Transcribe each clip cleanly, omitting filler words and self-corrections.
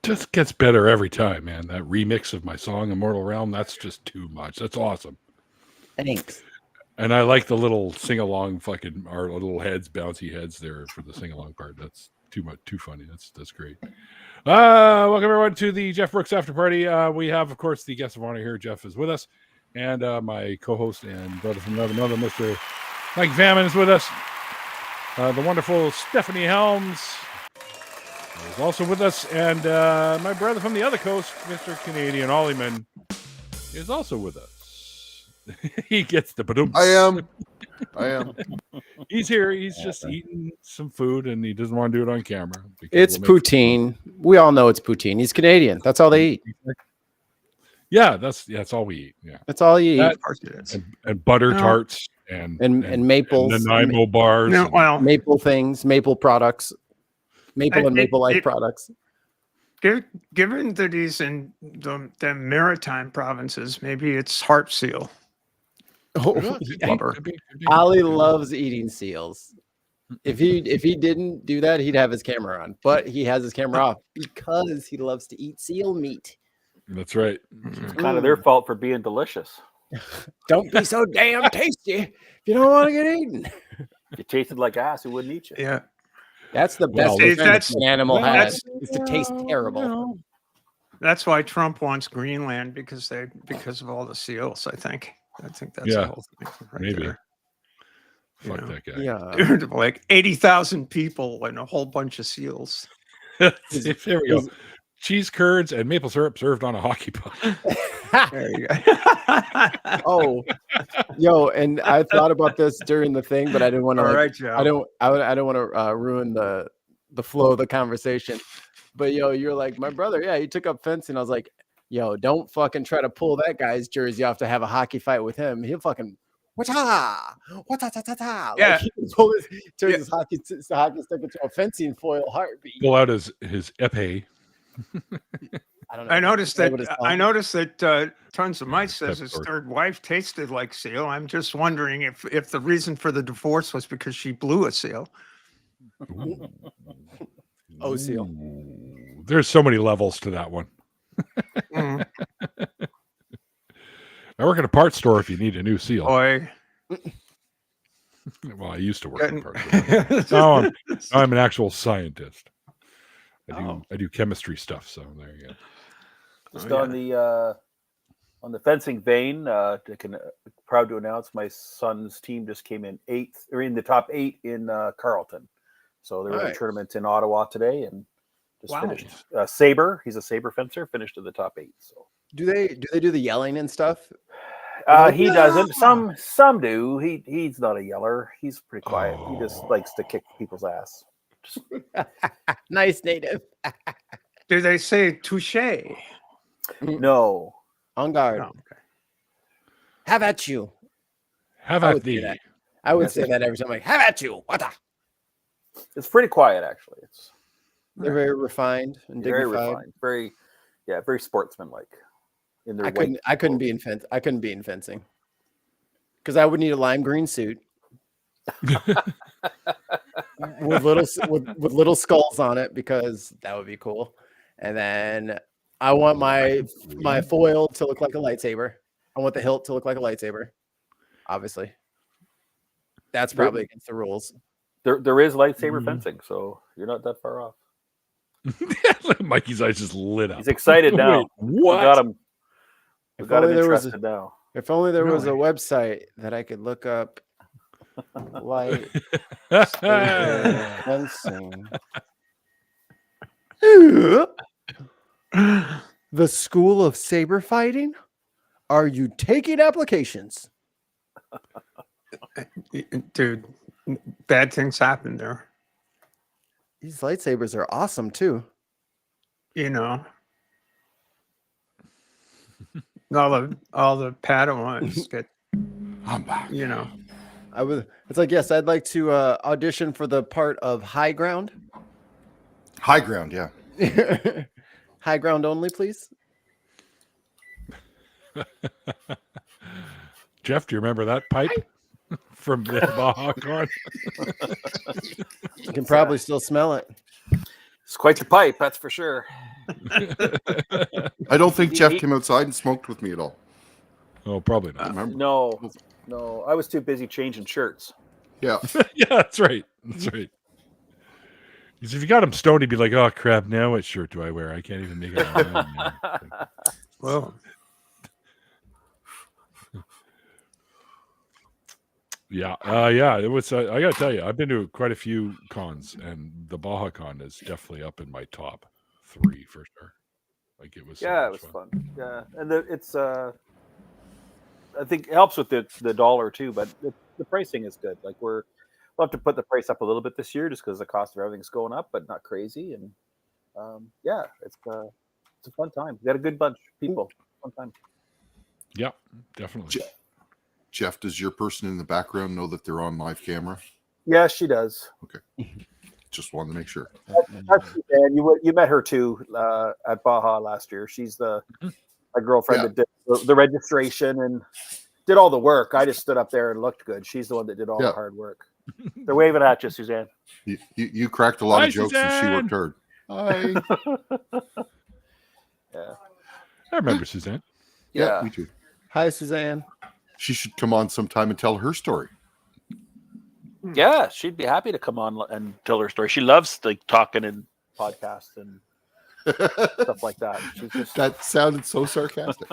just gets better every time, man. That remix of my song, Immortal Realm, that's just too much. That's awesome. Thanks. And I like the little sing-along fucking, our little heads, bouncy heads there for the sing-along part. That's too much, too funny. That's great. Welcome everyone to the Jeff Brooks After Party. We have, of course, the guest of honor here. Jeff is with us. And my co-host and brother from another, Mr. Mike Vammon is with us. The wonderful Stephanie Helms is also with us. And my brother from the other coast, Mr. Canadian Ollyman, is also with us. He gets the badum. I am. He's here. He's just eating some food, and he doesn't want to do it on camera. It's poutine. We all know it's poutine. He's Canadian. That's all they eat. Yeah, that's all we eat. Yeah, that's all you eat. And butter tarts and maples, and Nanaimo bars, maple things, maple products, maple and maple life products. Given that he's in the maritime provinces, maybe it's harp seal. Oh, Ollie loves eating seals. If he didn't do that, he'd have his camera on, but he has his camera off because he loves to eat seal meat. That's right. It's kind of their fault for being delicious. Don't be so damn tasty if you don't want to get eaten. If you tasted like ass, who wouldn't eat you? Yeah. That's the best an animal has is to taste terrible. That's why Trump wants Greenland because of all the seals, I think that's the whole thing right maybe. There. Fuck that guy. Yeah. Dude, like 80,000 people and a whole bunch of seals. There we go. Cheese curds and maple syrup served on a hockey puck. There you go. Oh, yo, and I thought about this during the thing, but I didn't want to. I don't want to ruin the flow of the conversation. But yo, you're like my brother. Yeah, he took up fencing. I was like, yo, don't fucking try to pull that guy's jersey off to have a hockey fight with him. He'll fucking wata. Yeah, like, he turns his hockey stick into a fencing foil heartbeat. Pull out his epee. I don't know. I noticed that Tons of Mice says his third wife tasted like seal. I'm just wondering if the reason for the divorce was because she blew a seal. Oh, seal. There's so many levels to that one. I work at a parts store if you need a new seal. Boy. Well, I used to work at a parts store. Now I'm an actual scientist. I do chemistry stuff, so there you go. Just on the fencing vein, proud to announce my son's team just came in the top 8 in Carleton. So there were tournaments in Ottawa today and just finished. Saber, he's a saber fencer, finished in the top 8. So do they do the yelling and stuff? He doesn't. Some do. He's not a yeller. He's pretty quiet. He just likes to kick people's ass. Nice native. Do they say touche? No. On guard. Oh, okay. Have at you. Have at thee. I would say that every time. Like, have at you. What? It's pretty quiet, actually. They're very refined and dignified. Very refined. Very sportsmanlike. In their I couldn't be in fencing because I would need a lime green suit. with little skulls on it because that would be cool. And then I want my foil to look like a lightsaber. I want the hilt to look like a lightsaber. Obviously, that's probably against the rules. There is lightsaber fencing, so you're not that far off. Mikey's eyes just lit up. He's excited now. Wait, what? We got him. We got him interested now. If only there was a website that I could look up. Light fencing. The School of Saber Fighting? Are you taking applications? Dude, bad things happen there. These lightsabers are awesome too. You know. All the Padawans get, you know. It's like, yes, I'd like to audition for the part of High Ground. High Ground, yeah. High Ground only, please. Jeff, do you remember that pipe from the B.A.H.A.Con? You can probably still smell it. It's quite the pipe, that's for sure. I don't think Jeff came outside and smoked with me at all. Oh, probably not. No. I was too busy changing shirts. Yeah. Yeah, that's right. That's right. Because if you got him stoned, he'd be like, "Oh crap! Now what shirt do I wear? I can't even make it on." Well, yeah. It was. I gotta tell you, I've been to quite a few cons, and the B.A.H.A.Con is definitely up in my top 3 for sure. Like it was. Yeah, it was fun. Yeah, and it's. I think it helps with the dollar too, but the pricing is good. Like we'll have to put the price up a little bit this year, just because the cost of everything's going up, but not crazy. And yeah, it's a fun time. We got a good bunch of people. Fun time. Yeah, definitely. Jeff, does your person in the background know that they're on live camera? Yeah, she does. Okay. Just wanted to make sure. That's Suzanne. You met her too at Baja last year. She's my girlfriend that did the registration and did all the work. I just stood up there and looked good. She's the one that did all the hard work. They're waving at you, Suzanne. You cracked a lot Hi, of jokes Suzanne. and she worked hard. Hi. Yeah. I remember Suzanne. Yeah, me too. Hi, Suzanne. She should come on sometime and tell her story. Yeah, she'd be happy to come on and tell her story. She loves like talking and podcasts and stuff like that. She's just... That sounded so sarcastic.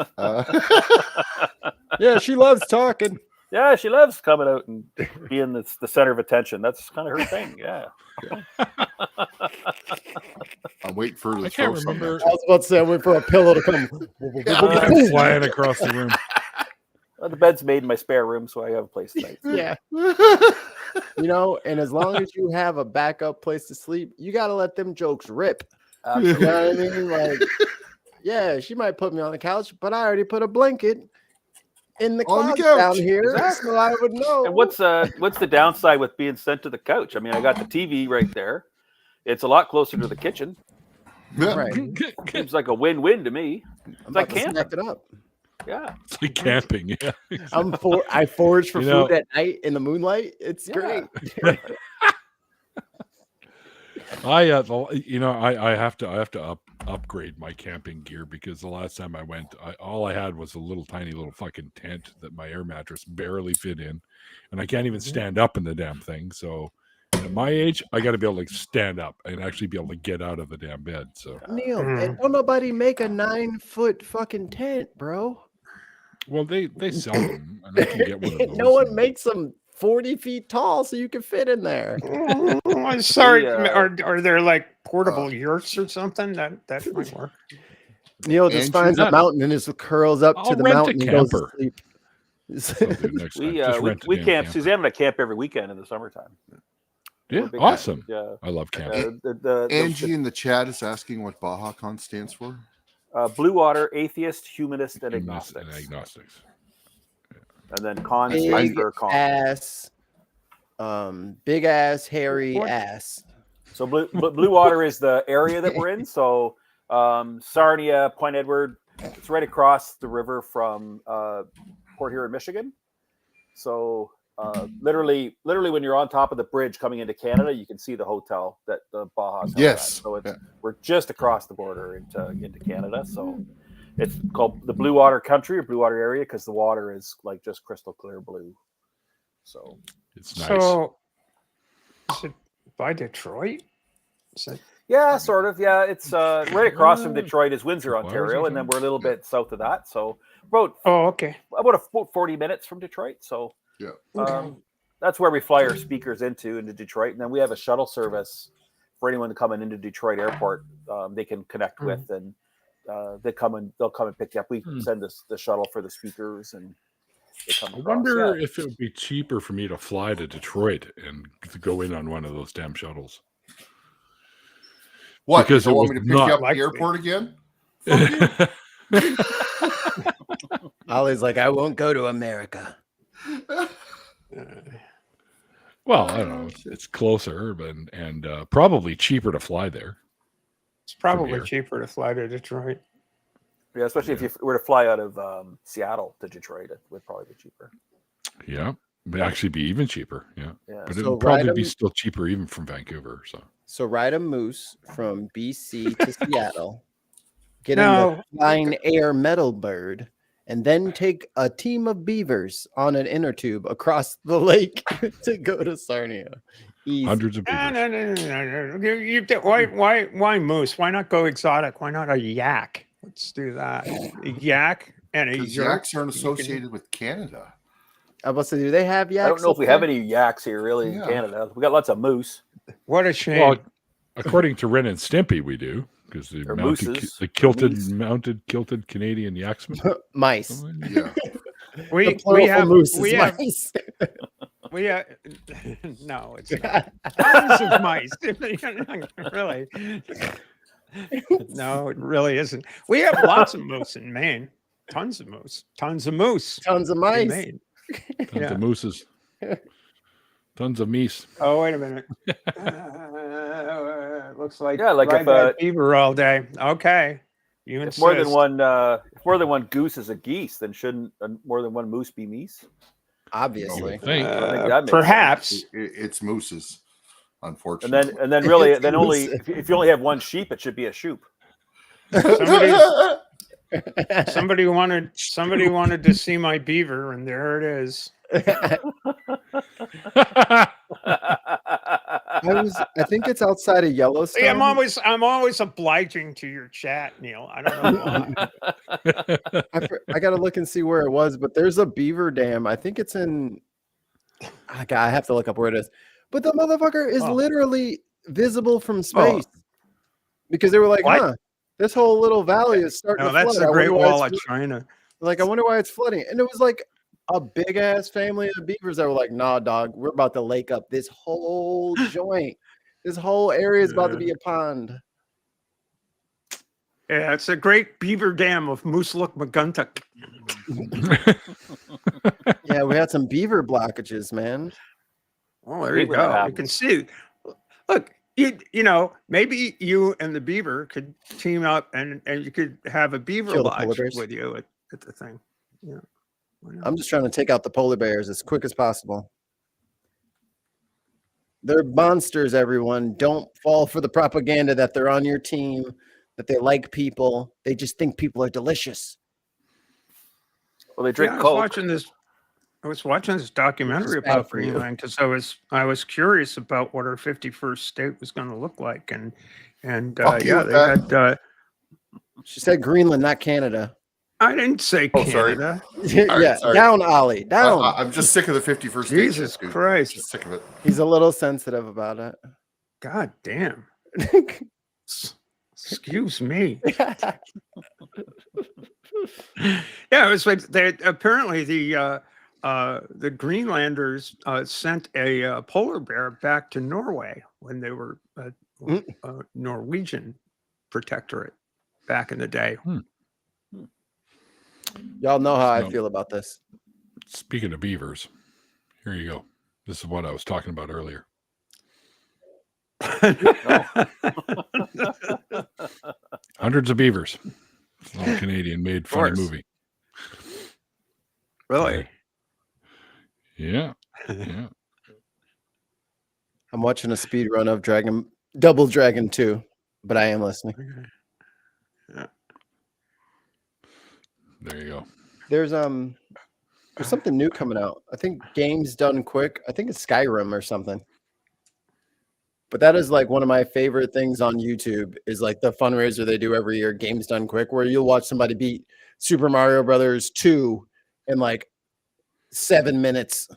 Yeah, she loves talking. Yeah, she loves coming out and being the center of attention. That's kind of her thing. Yeah. I'm waiting for her to I can't throw remember. I was about to say, I'm waiting for a pillow to come. Flying across the room. Well, the bed's made in my spare room, so I have a place tonight. Yeah. And as long as you have a backup place to sleep, you got to let them jokes rip. Absolutely. You know what I mean? Like, yeah, she might put me on the couch, but I already put a blanket in the closet down here, so I would know. And what's the downside with being sent to the couch? I mean, I got the TV right there. It's a lot closer to the kitchen. Right. Seems like a win-win to me. It's like camping. Snack it up. Yeah. It's like camping. Yeah. I forage for food at night in the moonlight. It's great. I have to upgrade my camping gear because the last time I went, all I had was a tiny little fucking tent that my air mattress barely fit in, and I can't even stand up in the damn thing. So at my age, I got to be able to stand up and actually be able to get out of the damn bed. So Neil, don't nobody make a 9-foot fucking tent, bro. Well, they sell them, and I can get one of those. No one makes them 40 feet tall so you can fit in there. I'm sorry. Are there like portable yurts or something? That might work. Neil just finds a mountain and just curls up to the mountain and goes to sleep. We camp. Suzanne and I camp every weekend in the summertime. Yeah, awesome. Yeah, I love camping. Angie in the chat is asking what B.A.H.A.Con stands for. Blue Water, Atheist, Humanist, and Agnostics. And then Con stands for Con. Big ass, hairy ass. So Blue Water is the area that we're in. So Sarnia, Point Edward, it's right across the river from Port Huron, Michigan. So literally when you're on top of the bridge coming into Canada, you can see the hotel that the B.A.H.A.'s yes. So we're just across the border into Canada. So it's called the Blue Water Country or Blue Water Area because the water is like just crystal clear blue. So it's nice. So is it by Detroit? Yeah, sort of. Yeah, it's right across from Detroit is Windsor, Ontario, and then we're a little bit south of that. So about 40 minutes from Detroit. So that's where we fly our speakers into Detroit, and then we have a shuttle service for anyone coming into Detroit Airport. They can connect with, and they'll come and pick you up. We send the shuttle for the speakers, and they come. I wonder if it would be cheaper for me to fly to Detroit and to go in on one of those damn shuttles. What? Because you want me to pick you up at the airport again? Ollie's like, I won't go to America. Well, I don't know. It's closer, and probably cheaper to fly there. It's probably cheaper to fly to Detroit. Yeah, especially if you were to fly out of Seattle to Detroit, it would probably be cheaper. Yeah, it would actually be even cheaper. Yeah. But it So would probably be still cheaper even from Vancouver. So ride a moose from BC to Seattle get in the flying air metal bird, and then take a team of beavers on an inner tube across the lake to go to Sarnia. Easy. Hundreds of beavers. No. Why moose? Why not go exotic? Why not a yak? Let's do that. A yak and a yaks aren't associated with Canada. I was about to say, do they have yaks? I don't know if we have any yaks here really in Canada. We got lots of moose. What a shame. Well, according to Ren and Stimpy, we do, because the kilted Canadian yaksman. Mice. Yeah. we have moose we is have mice. we have no, it's not. Tons of mice. Really. No, it really isn't. We have lots of moose in Maine. Tons of moose. Tons of moose. Tons of mice. Tons of mooses. Tons of meese. Oh, wait a minute. Looks like if beaver all day. Okay. You if more than one goose is a geese, then shouldn't more than one moose be meese? Obviously. Perhaps it's mooses, unfortunately. And then really then only if you only have one sheep, it should be a shoop. Somebody wanted to see my beaver, and there it is. I think it's outside of Yellowstone. See, I'm always obliging to your chat, Neil. I don't know why. I gotta look and see where it was, but there's a beaver dam. I think it's in. I have to look up where it is. But the motherfucker is literally visible from space because they were like, what? This whole little valley is starting to flood. That's the Great Wall of China. Like, I wonder why it's flooding. And it was like a big ass family of beavers that were like, nah, dog, we're about to lake up this whole joint. This whole area is about to be a pond. Yeah, it's a great beaver dam of Mooselook McGuntuck. Yeah, we had some beaver blockages, man. Oh, there you go. You can see. Look, you know, maybe you and the beaver could team up and you could have a beaver lodge with you at the thing. Yeah. I'm just trying to take out the polar bears as quick as possible. They're monsters, everyone. Don't fall for the propaganda that they're on your team, that they like people. They just think people are delicious. Well, they drink Coke. I was watching this documentary about Greenland because I was curious about what our 51st state was going to look like, and they had. She said Greenland, not Canada. I didn't say Canada. Yeah, sorry. Down, Ollie, down. I'm just sick of the 51st. Jesus Christ, just sick of it. He's a little sensitive about it. God damn. Excuse me. Yeah, it was like apparently the Greenlanders sent a polar bear back to Norway when they were a Norwegian protectorate back in the day. Y'all know how I feel about this. Speaking of beavers, here you go. This is what I was talking about earlier. Hundreds of beavers. It's a little Canadian made funny movie. Really? Yeah. I'm watching a speed run of Double Dragon 2, but I am listening. Yeah. There you go. There's something new coming out. I think Games Done Quick. I think it's Skyrim or something. But that is like one of my favorite things on YouTube is like the fundraiser they do every year, Games Done Quick, where you'll watch somebody beat Super Mario Brothers 2 in like 7 minutes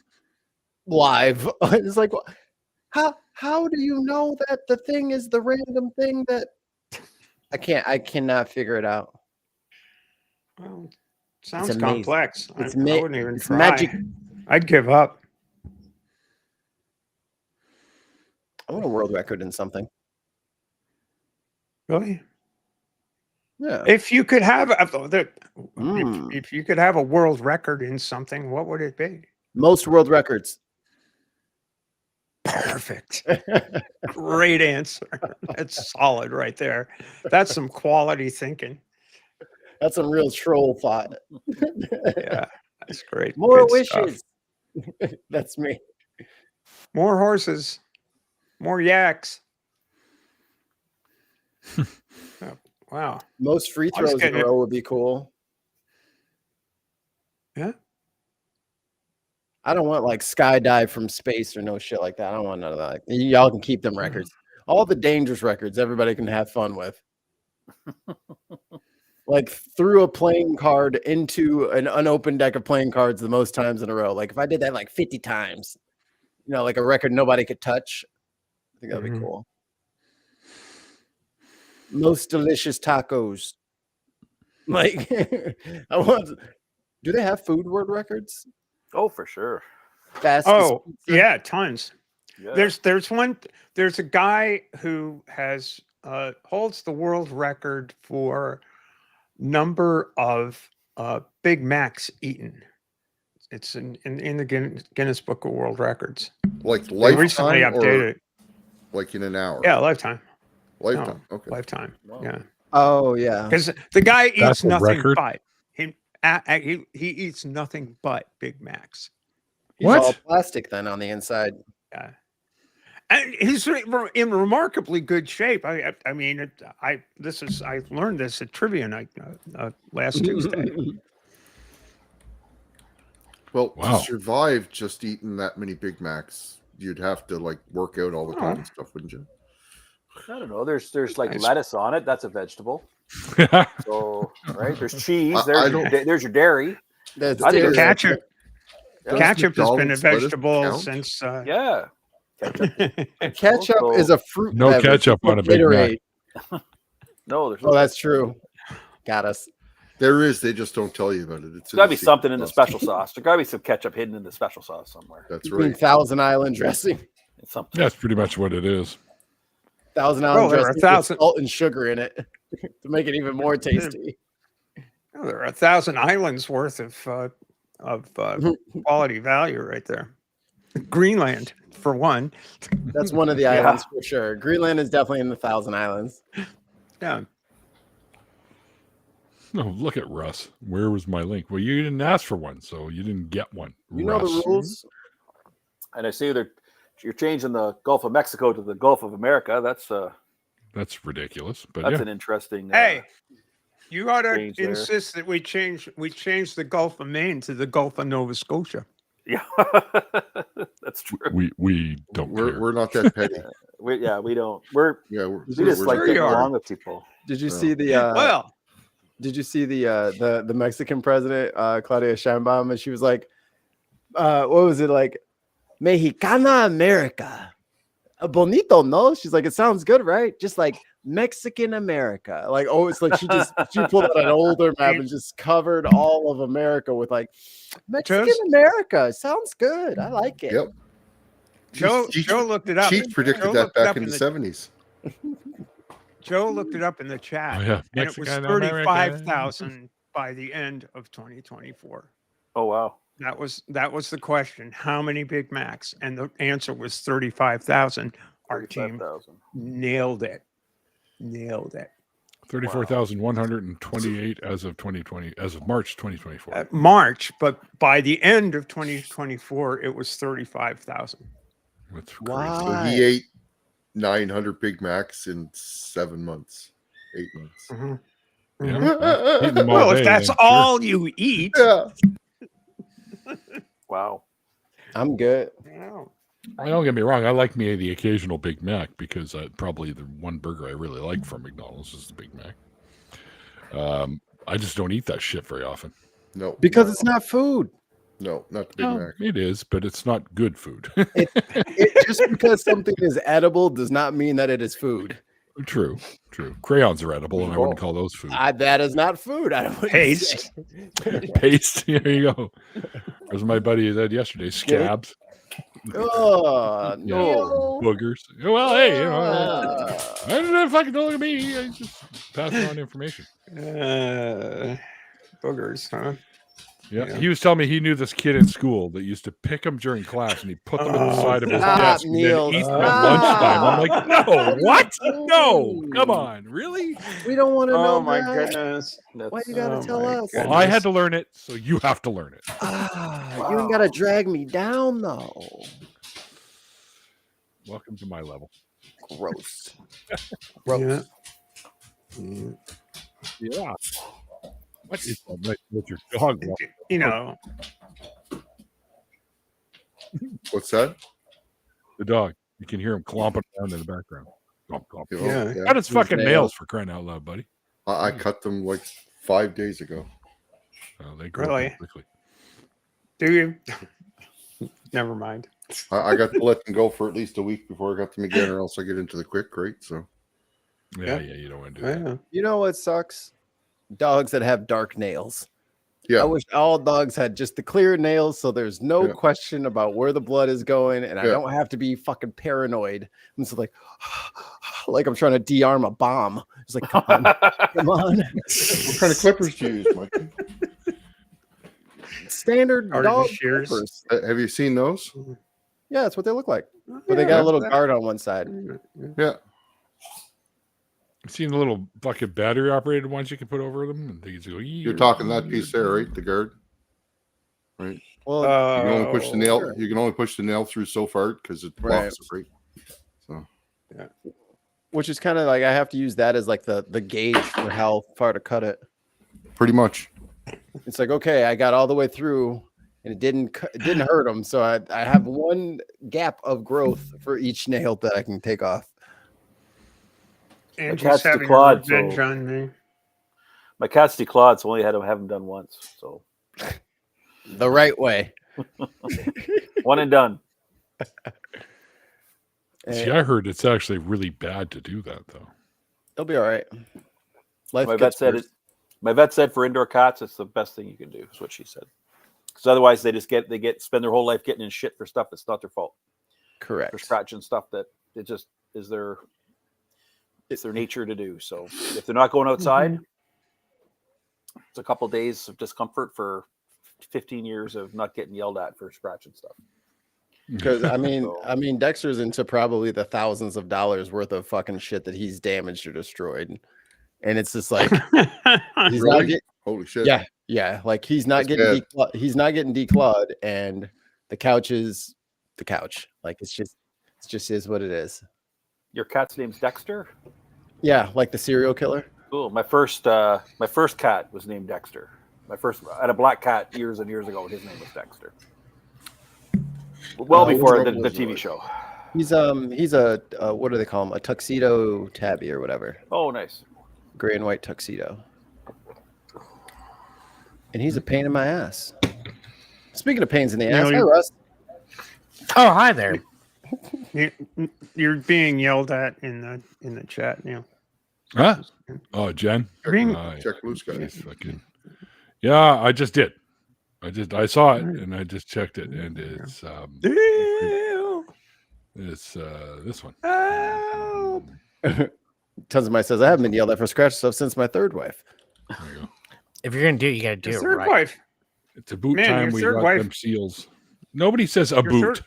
live. It's like, how do you know that the thing is the random thing that I cannot figure it out. Well, sounds complex. I wouldn't even try. Magic. I'd give up. I want a world record in something. Really? Yeah. If you could have if you could have a world record in something, what would it be? Most world records. Perfect. Great answer. That's solid right there. That's some quality thinking. That's some real troll thought. Yeah, that's great. More Good wishes. That's me. More horses. More yaks. Wow. Most free I was throws in getting a it. row would be cool. Yeah. I don't want like skydive from space or no shit like that. I don't want none of that. Y'all can keep them records. All the dangerous records everybody can have fun with. Like threw a playing card into an unopened deck of playing cards the most times in a row. Like if I did that like 50 times, you know, like a record nobody could touch, I think that'd be cool. Most delicious tacos. Like I want. Do they have food word records? Oh, for sure. Fastest pizza? Yeah, tons. Yeah. There's a guy who has holds the world record for number of Big Macs eaten. It's in the Guinness Book of World Records. Like They recently lifetime updated or it. like in an hour? Yeah, lifetime. Lifetime. No, Okay. lifetime. Wow. Yeah, Oh yeah. because the guy That's eats a nothing record? but he eats nothing but Big Macs. He's What? all plastic then on the inside. Yeah. And he's in remarkably good shape. I mean, I learned this at trivia night last Tuesday. Well, Wow. to survive just eating that many Big Macs, you'd have to like work out all the time and stuff, wouldn't you? I don't know. There's like Nice. lettuce on it. That's a vegetable. So right. There's cheese. I There's your dairy. That's I think dairy. Ketchup. Does Ketchup has been a McDonald's lettuce vegetable count? since. Yeah. Ketchup Also- is a fruit. No beverage. ketchup It's on a Big Gatorade. No, there's Oh, that's true. Got us. There is. They just don't tell you about it. It's There's got to be secret something in the sauce. special sauce. There's got to be some ketchup hidden in the special sauce somewhere. That's You mean right. Thousand Island dressing? It's something. That's pretty much what it is. Thousand Island there are dressing with 1,000 salt and sugar in it to make it even more tasty. There are 1,000 islands worth of quality value right there. Greenland, for one. That's one of the islands for sure. Greenland is definitely in the Thousand Islands. Yeah. Oh, look at Russ. Where was my link? Well, you didn't ask for one, so you didn't get one. You know Russ. the rules. And I see you're changing the Gulf of Mexico to the Gulf of America. That's ridiculous. But That's yeah. an interesting. Hey, you ought to change there. insist that we change the Gulf of Maine to the Gulf of Nova Scotia. Yeah, that's true. We don't care. We're not that petty. We don't. We just like Sure getting you are. along with people. Did you Yeah. see the? Well, Did you see the Mexican president Claudia Sheinbaum? And she was like, "What was it like? Mexicana America, bonito, no?" She's like, "It sounds good, right? Just like Mexican America." Like, oh, it's like she pulled out an older map and just covered all of America with like Mexican America. Sounds good. I like it. Yep. Joe looked it up. Cheech predicted Joe that looked it back up in the 70s. Joe looked it up in the chat, Oh, yeah. and it was Mexican 35,000 by the end of 2024. Oh wow. That was the question. How many Big Macs? And the answer was 35,000. Our team 35,000. nailed it. 34,128 as of 2020, as of March 2024. March, but by the end of 2024, it was 35,000. That's crazy. Wow. So he ate 900 Big Macs in 7 months, 8 months. Mm-hmm. Yeah. Eating them all Well, day, if that's then, all you eat, Yeah. Wow. I'm good. Sure. Don't get me wrong. I like me the occasional Big Mac because probably the one burger I really like from McDonald's is the Big Mac. I just don't eat that shit very often. No. Because it's not food. No, not the Big No, Mac. it is, but it's not good food. Just because something is edible does not mean that it is food. True. Crayons are edible, and I wouldn't call those food. That is not food. I don't Paste. Paste. There you go. As my buddy said yesterday, scabs. Oh Yeah, no! boogers. Well, hey, I don't fucking don't look at me. I just passing on information. Boogers, huh? Yeah, he was telling me he knew this kid in school that used to pick them during class, and he put them at the side of his desk and Neil, then eat them at lunchtime. I'm like, no, what? No, come on, really? We don't want to know. Oh my that. goodness! Why you gotta tell my us? Well, I had to learn it, so you have to learn it. You ain't gotta drag me down though. Welcome to my level. Gross. Yeah. Yeah. What is that? With your dog? You know, What's that? The dog. You can hear him clomping around in the background. Clomp, clomp. You Yeah. know, Cut his fucking nails. nails for crying out loud, buddy. I cut them like 5 days ago. They grow Really? up quickly. do you? Never mind. I got to let them go for at least a week before I got them again, or else I get into the quick, right? So Yeah, you don't want to do that. Yeah. You know what sucks? Dogs that have dark nails. yeah, I wish all dogs had just the clear nails, so there's no Yeah. question about where the blood is going, and I Yeah. don't have to be fucking paranoid. I'm just like I'm trying to de-arm a bomb. It's like, come on, come on. what kind of clippers do you use, Mike? Standard Or the dog shears. clippers. Have you seen those? Yeah, that's what they look like. But they got a little guard on one side. Yeah, You seen the little fucking battery operated ones you can put over them? And they just go, you're talking that piece there, right? The guard, right? Well, You can only push the nail. sure. You can only push the nail through so far because it Right. blocks it, right? So which is kind of like I have to use that as like the gauge for how far to cut it. pretty much. It's like, okay, I got all the way through and it didn't hurt them. So I have one gap of growth for each nail that I can take off. And cat's just having declawed, revenge so- on me. My cat's declawed, so only had to have them done once. So The right way. one and done. See, I heard it's actually really bad to do that, though. It'll be all right. Life My vet gets said worse. it. My vet said for indoor cats, it's the best thing you can do. Is what she said. Because otherwise, they spend their whole life getting in shit for stuff that's not their fault, for Correct. scratching stuff that it just is it's their nature to do. So if they're not going outside, it's a couple days of discomfort for 15 years of not getting yelled at for scratching stuff. Because I So- mean, Dexter's into probably the thousands of dollars worth of fucking shit that he's damaged or destroyed, and it's just like he's not Really? get, Holy shit! yeah, like he's not That's getting he's not getting declawed, and the couch is the couch. Like it's just is what it is. Your cat's name's Dexter. Yeah, like the serial killer. Cool. My first cat was named Dexter. I had a black cat years and years ago, and his name was Dexter. Well before the TV show. He's a what do they call him? A tuxedo tabby or whatever. Oh, nice. Gray and white tuxedo. And he's a pain in my ass. Speaking of pains in the ass, hi Russ. Oh, hi there. You're being yelled at in the chat now. Huh? Oh, Jen? Being, Check blue sky. Nice fucking... Yeah, I just did. I saw it and I just checked it, and it's this one. Tons of my says I haven't been yelled at for scratch stuff since my third wife. There you go. If you're gonna do it, you gotta do your it third right. wife. It's a boot Man, time. your We third got wife- them seals. Nobody says a Your boot.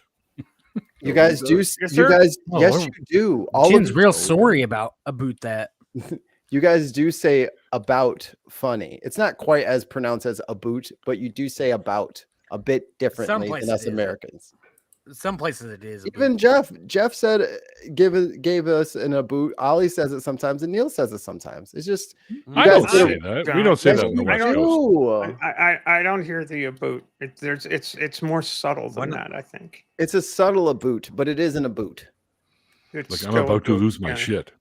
You guys do. Yes, You sir. guys, Oh, yes, well, you do. All Jin's of real sorry about that. you guys do say about funny. It's not quite as pronounced as a boot, but you do say about a bit differently places than us it is. Americans. Some places it is. a Even boot. Jeff said gave us an a boot. Ollie says it sometimes, and Neil says it sometimes. It's just I guys don't get say it. that. We don't say Yes, that on the you West don't- Coast. do. I don't hear the boot. It's more subtle Why than not? that. I think. It's a subtle a boot, but it isn't a boot. It's Like I'm still a about to boot, lose my yeah. shit.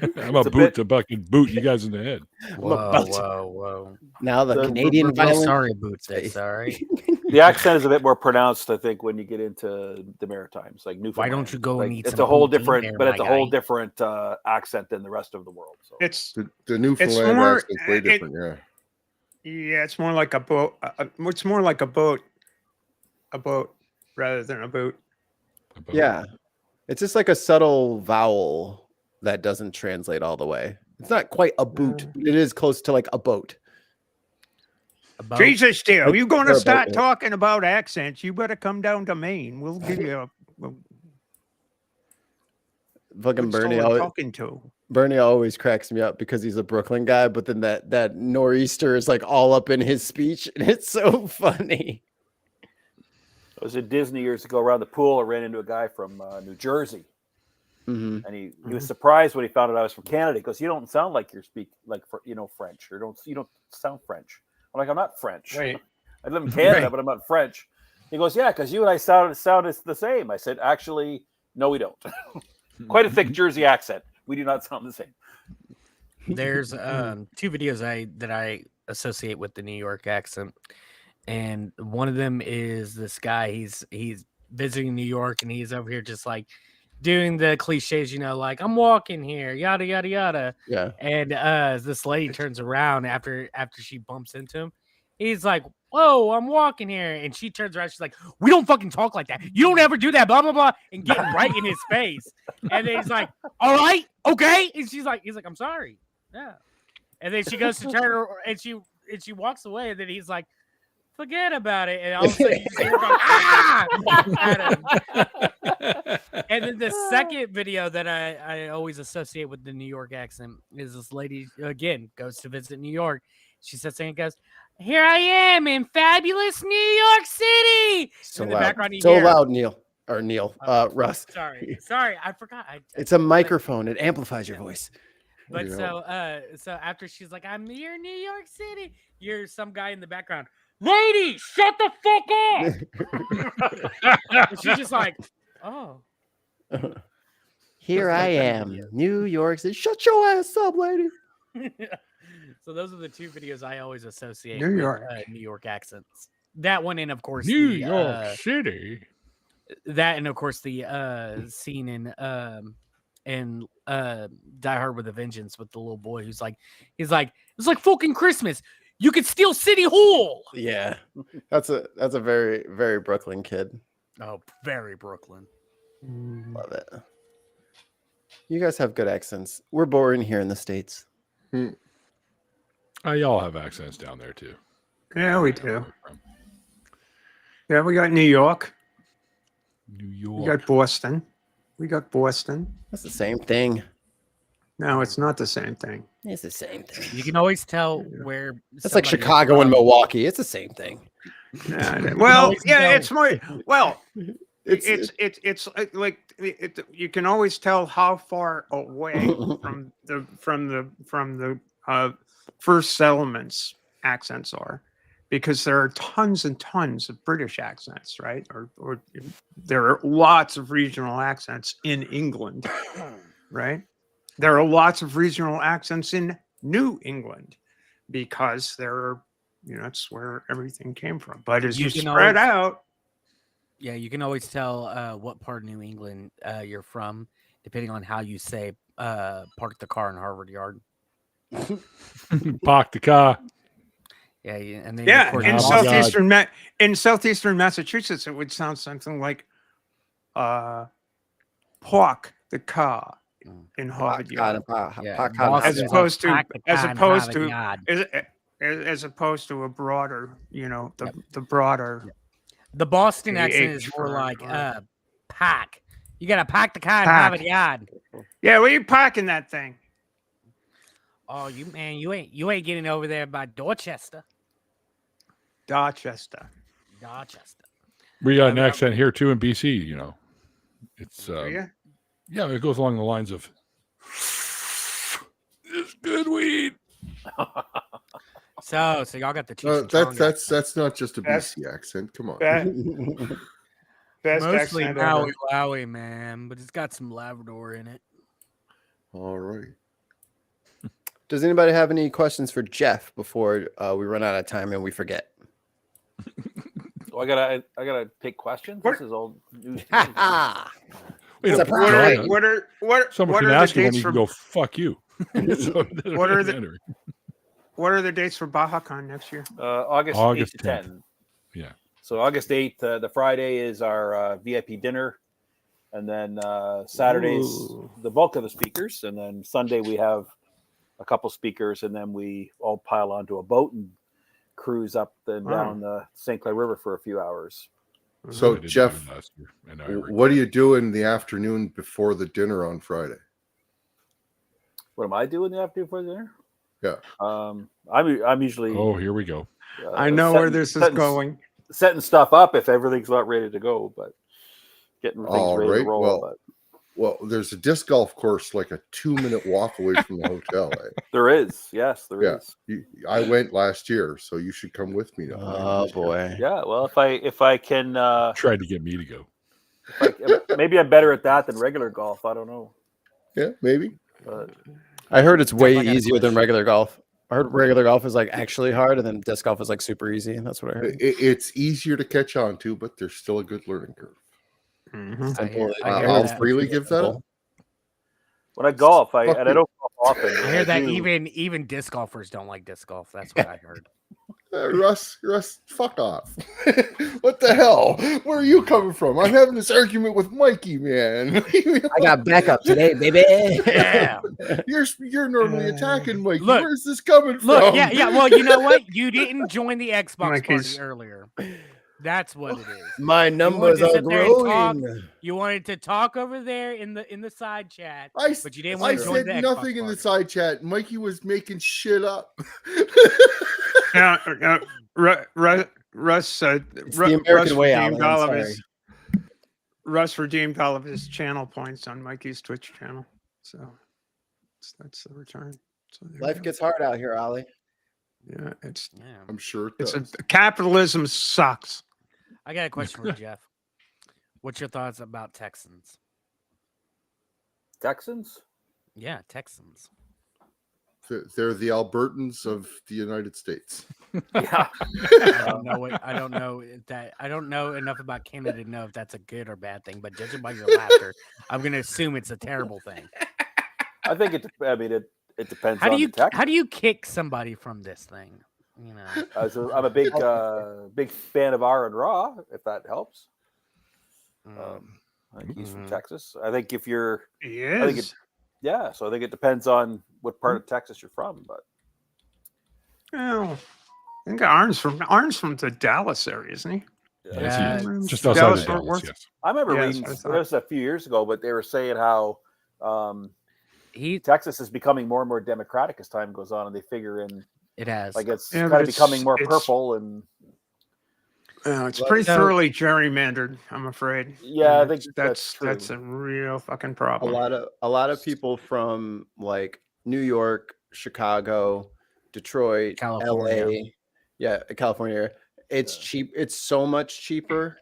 I'm It's a bit- to fucking boot you guys in the head. Whoa, about to- whoa. Now the The- Canadian I'm violence. sorry, boots. Hey. Sorry. The accent is a bit more pronounced, I think, when you get into the Maritimes, like Newfoundland. Why don't you go and eat It's some a whole poutine different, there, but it's my a whole guy? different accent than the rest of the world. So It's The Newfoundland more- accent's way different. Yeah. yeah. It's more like a boat. It's more like a boat rather than a boot. Yeah, it's just like a subtle vowel that doesn't translate all the way. It's not quite a boot, but it is close to like a boat. About- Jesus, dear, Like, you going they're to about start it. talking about accents? You better come down to Maine. We'll give you a Fucking good Bernie soul always, talking to. Bernie always cracks me up because he's a Brooklyn guy, but then that nor'easter is like all up in his speech, and it's so funny. I was at Disney years ago around the pool. I ran into a guy from New Jersey. Mhm. And he was surprised when he found out I was from Canada. He goes, "You don't sound like you speak like French, or you don't sound French." I'm like, "I'm not French. Right. I live in Canada, Right. but I'm not French." He goes, "Yeah, because you and I sound the same." I said, "Actually, no, we don't." Quite a thick Jersey accent. We do not sound the same. There's 2 videos that I associate with the New York accent, and one of them is this guy. He's visiting New York, and he's over here just like doing the cliches, like I'm walking here, yada yada yada. Yeah. And this lady turns around after she bumps into him. He's like, "Whoa, I'm walking here," and she turns around. She's like, "We don't fucking talk like that. You don't ever do that." Blah blah blah, and getting right in his face. And then he's like, "All right, okay." And he's like, "I'm sorry." Yeah. And then she goes to turn her, and she walks away, and then he's like, "Forget about it." And all of a sudden, you just hear him go, "Ah!" at him. And then the second video that I always associate with the New York accent is this lady, again, goes to visit New York. She says something and goes, "Here I am in fabulous New York City." So in the loud. background, you So hear, loud, Russ. Sorry, I forgot. It's a microphone. It amplifies your voice. But Yeah. so after she's like, "I'm here in New York City," you're some guy in the background, "Lady, shut the fuck up!" And she's just like, "Oh." Here I am, New York City. Shut your ass up, lady. So those are the 2 videos I always associate New with York. New York accents. That one, and of course New the, York City. That, and of course the scene in Die Hard with a Vengeance with the little boy he's like, "It's like fucking Christmas. You could steal City Hall." Yeah, that's a very, very Brooklyn kid. Oh, very Brooklyn. Love it. You guys have good accents. We're boring here in the States. Y'all have accents down there too. Yeah, we do. Yeah, we got New York. New We York. got Boston. We got Boston. That's the same thing. No, it's not the same thing. It's the same thing. You can always tell where It's like somebody is Chicago and from. Milwaukee. It's the same thing. Well, always yeah, know. it's more. Well, It's- it's like you can always tell how far away from the first settlements accents are, because there are tons and tons of British accents, right? Or there are lots of regional accents in England, right? There are lots of regional accents in New England, because there are, it's where everything came from. But as you can spread always- out, Yeah, you can always tell what part of New England you're from, depending on how you say "park the car in Harvard Yard." Park the car. Yeah, and then yeah, of course, in God. southeastern Massachusetts, it would sound something like "park the car in Harvard Yard," as opposed to as opposed to a broader, the broader. The Boston The accent H is more for- like for- pack. You gotta pack the car in Pack. Harvard Yard. Yeah, where you parking that thing? Oh, you ain't getting over there by Dorchester. Dorchester. We got an accent here too in BC. It's Yeah. yeah, it goes along the lines of "It's good weed." So y'all got the Cheech and Chong That's not just a That's- BC accent. Come on. Best mostly accent Maui ever. Wowie, man, but it's got some Labrador in it. All right. Does anybody have any questions for Jeff before we run out of time and we forget? Oh, I gotta take questions. What- This is all news. to me. Wait, It's a What are John, what someone what can are the ask you, and dates you for can go "fuck you." So it doesn't What are really the- matter. what are the dates for Baja-Con next year? August 8th to 10th. 10. Yeah. So August 8th, the Friday is our VIP dinner, and then Saturday's Ooh. the bulk of the speakers, and then Sunday we have a couple speakers, and then we all pile onto a boat and cruise up and down the St. Clair River for a few hours. So, I didn't do Jeff, it last year, and I regret what do you do in the afternoon before the dinner on Friday? What am I doing the afternoon for dinner? Yeah. I'm usually. Oh, here we go. I know where this is going. Setting stuff up if everything's not ready to go, but getting things All ready right, to roll. well, but Well, there's a disc golf course like a 2-minute walk away from the hotel. There is, yes, there is. I went last year, so you should come with me. Oh boy. Yeah, well, if I can, Tried to get me to go. maybe I'm better at that than regular golf. I don't know. Yeah, maybe. But I heard it's way Sounds like a easier than question. regular golf. I heard regular golf is like actually hard, and then disc golf is like super easy. That's what I heard. It's easier to catch on to, but there's still a good learning curve. Mhm. I hear I'll that. freely give that up. when I golf, Fuck and I you. don't golf often. I when hear that do- even disc golfers don't like disc golf. That's what I heard. Russ, fuck off. What the hell? Where are you coming from? I'm having this argument with Mikey, man. I got backup today, baby. Yeah. You're normally attacking Mikey. Look, Where's this coming from? Look, yeah. Well, you know what? You didn't join the Xbox Mikey's- party earlier. That's what it is. My numbers to are sit there and talk. growing. You wanted to talk over there in the side chat, I but you didn't want to join said the Xbox nothing in the party. side chat. Mikey was making shit up. Russ, It's the American way, Alan. I'm sorry. Russ redeemed all of his channel points on Mikey's Twitch channel, so that's the return. So there you Life go. gets hard out here, Ollie. Yeah, it's Yeah. I'm sure it it's does. capitalism sucks. I got a question for Jeff. What's your thoughts about Texans? Texans? Yeah, Texans. They're the Albertans of the United States. Yeah. I don't know what I don't know if that I don't know enough about Canada to know if that's a good or bad thing, but judging by your laughter, I'm gonna assume it's a terrible thing. I think it depends How do on you the Texans. how do you kick somebody from this thing? You know. I'm a big fan of Aaron Raw, if that helps. I think he's from Texas. I think if you're He I think is. so I think it depends on what part of Texas you're from, but Well, I think Arn's from the Dallas area, isn't he? Yes, Yeah, just outside Dallas, of Fort Dallas, Worth? yes. I remember Yeah, reading that's what I this a few years ago, but they were saying how Texas is becoming more and more democratic as time goes on, and they figure in It has. like it's Yeah, kind but of becoming more it's- purple and It's pretty So- thoroughly gerrymandered, I'm afraid. Yeah, I And think that's true. that's a real fucking A problem. lot of people from like New York, Chicago, Detroit, California. LA, California. It's cheap. It's so much cheaper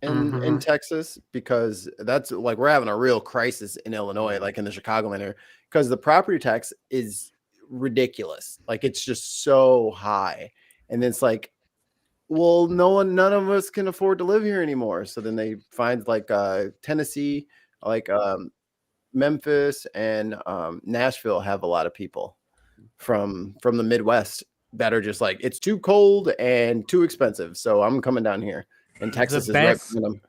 in Texas because that's like we're having a real crisis in Illinois, like in the Chicagoland area, because the property tax is ridiculous. Like it's just so high, and it's like, well, none of us can afford to live here anymore. So then they find like Tennessee, like Memphis and Nashville have a lot of people from the Midwest that are just like, it's too cold and too expensive, so I'm coming down here. And Texas is right behind them.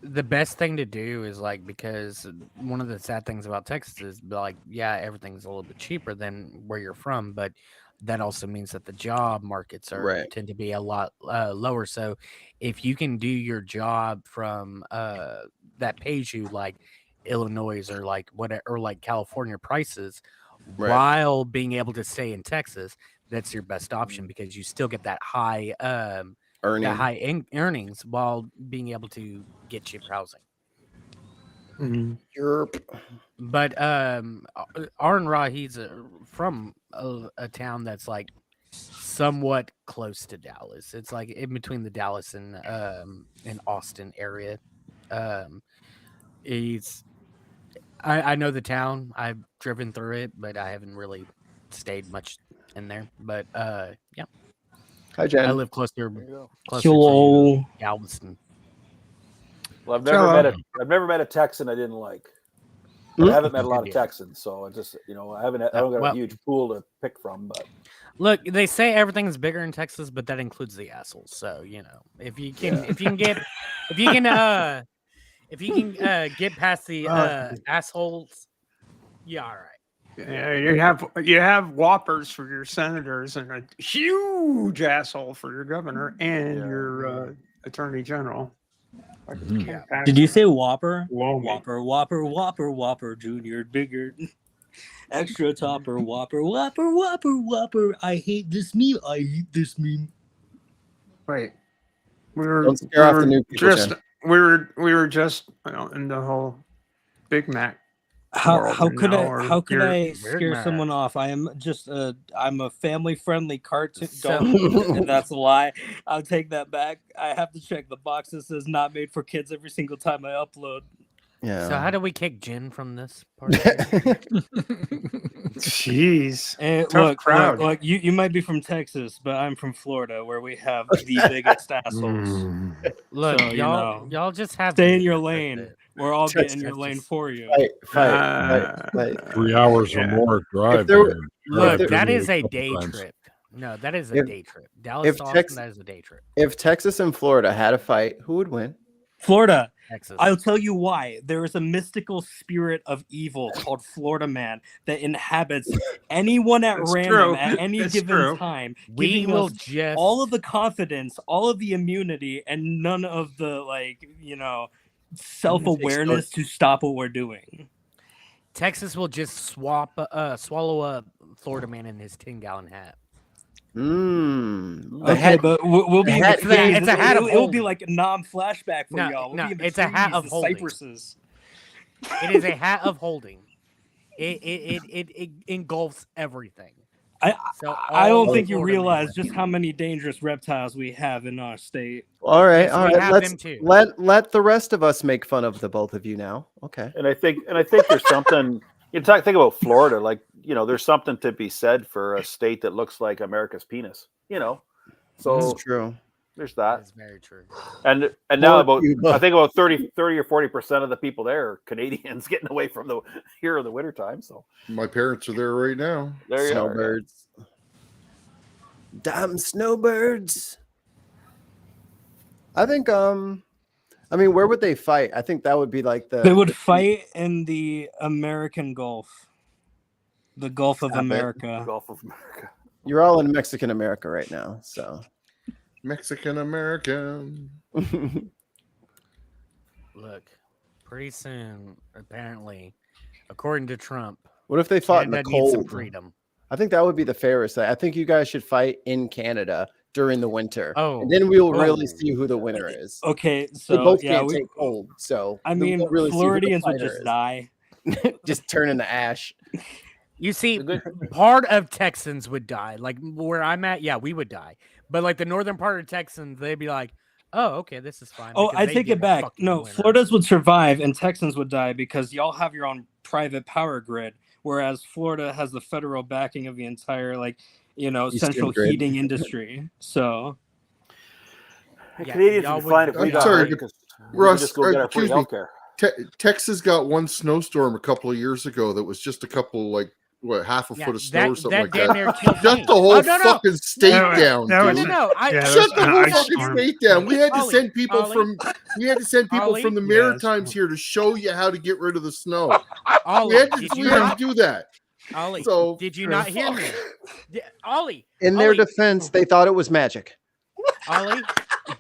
The best thing to do is like, because one of the sad things about Texas is like, yeah, everything's a little bit cheaper than where you're from, but that also means that the job markets are tend to be a lot lower. So if you can do your job from that pays you like Illinois or like whatever, or like California prices, while being able to stay in Texas, that's your best option because you still get that high earnings while being able to get cheap housing. But Aaron Ra, he's from a town that's like somewhat close to Dallas. It's like in between the Dallas and Austin area. I know the town. I've driven through it, but I haven't really stayed much in there. But yeah. Hi, Jen. I live closer Hello. to Galveston. Well, I've never met a Texan I didn't like. I haven't met a lot of Texans, so I just I don't got a huge pool to pick from. But look, they say everything's bigger in Texas, but that includes the assholes. So if you can get past the assholes, yeah, all right. Yeah, you have whoppers for your senators and a huge asshole for your governor and your attorney general. Did you say Whopper? Whoa. Whopper, Junior, bigger, extra topper, Whopper. I hate this meme. Wait, we were Don't scare off the new people, Jen. we were just in the whole Big Mac. How could you're I scare mad. someone off? I am just I'm a family friendly cartoon. So- Don't, that's a lie. I'll take that back. I have to check the box that says not made for kids every single time I upload. Yeah. So how do we kick Jen from this part? Jeez. And Tough crowd. Look, you might be from Texas, but I'm from Florida, where we have the biggest assholes. Look, So, y'all just have stay to in your that's lane. it. We're all Texas getting your lane just- for you. Fight. 3 hours or Yeah. more drive. there- there. Look, Drive that there is a couple day times. trip. No, that is a If- day trip. Dallas to Austin, Tex- that is a day trip. If Texas and Florida had a fight, who would win? Florida. Texas. I'll tell you why. There is a mystical spirit of evil called Florida Man that inhabits anyone at That's random true. at any That's given true. time, we giving will us just all of the confidence, all of the immunity, and none of the self-awareness to stop what we're doing. Texas will just swallow a Florida man in his 10-gallon hat. The Okay, hat- but we'll be in the hat- trees. it's a hat of It will be holding. like a non-flashback for y'all. We'll be in the it's a hat trees, of the holding. cypresses. It is a hat of holding. It engulfs everything. I all don't the think you Florida realize men- just how many dangerous reptiles we have in our state. All right, Yes, all we right. have them too. Let the rest of us make fun of the both of you now. Okay. And I think there's something think about Florida, like, there's something to be said for a state that looks like America's penis, So That's true. there's That that. is very true. And now Poor Cuba. I think about 30 or 40% of the people there are Canadians getting away from here in the wintertime. So My parents are there right now. there you are. Snowbirds. Damn snowbirds. I think where would they fight? I think that would be like They would fight in the American Gulf. The Gulf of Stop it. America. Gulf of America. You're all in Mexican America right now, so Mexican American. Look, pretty soon, apparently, according to Trump, what if they fought in Canada the needs some cold? freedom. I think that would be the fairest. I think you guys should fight in Canada during the winter. Oh, and then we'll oh. really see who the winner is. Okay, They so both yeah, can't take cold, so I we'll mean, really see who the Floridians would fighter just is. die. Just turn into ash. You see, The good- part of Texans would die. Like where I'm at, yeah, we would die. But like the northern part of Texans, they'd be like, "Oh, okay, this is fine." Oh, because I they take get it a back. fucking No, winter. Floridas would survive and Texans would die because y'all have your own private power grid, whereas Florida has the federal backing of the entire Eastern central grid. heating industry. So Yeah, Canadians y'all would be fine if would we I'm sorry, died but because we Russ, could just go get our free excuse me. healthcare. Texas got one snowstorm a couple of years ago that was just a couple, half a foot of snow or something like damn that. near killed Shut me. the whole Oh, no. fucking state down, that was dude. No, I Yeah, Shut the whole ice fucking storm. state down. We had to Ollie, send people Ollie, from the Yeah, Maritimes it's- here to show you how to get rid of the snow. Ollie, We had did you to not? do that. Ollie, So did you not hear me? Ollie, In their Ollie, defense, they thought it was magic. Ollie,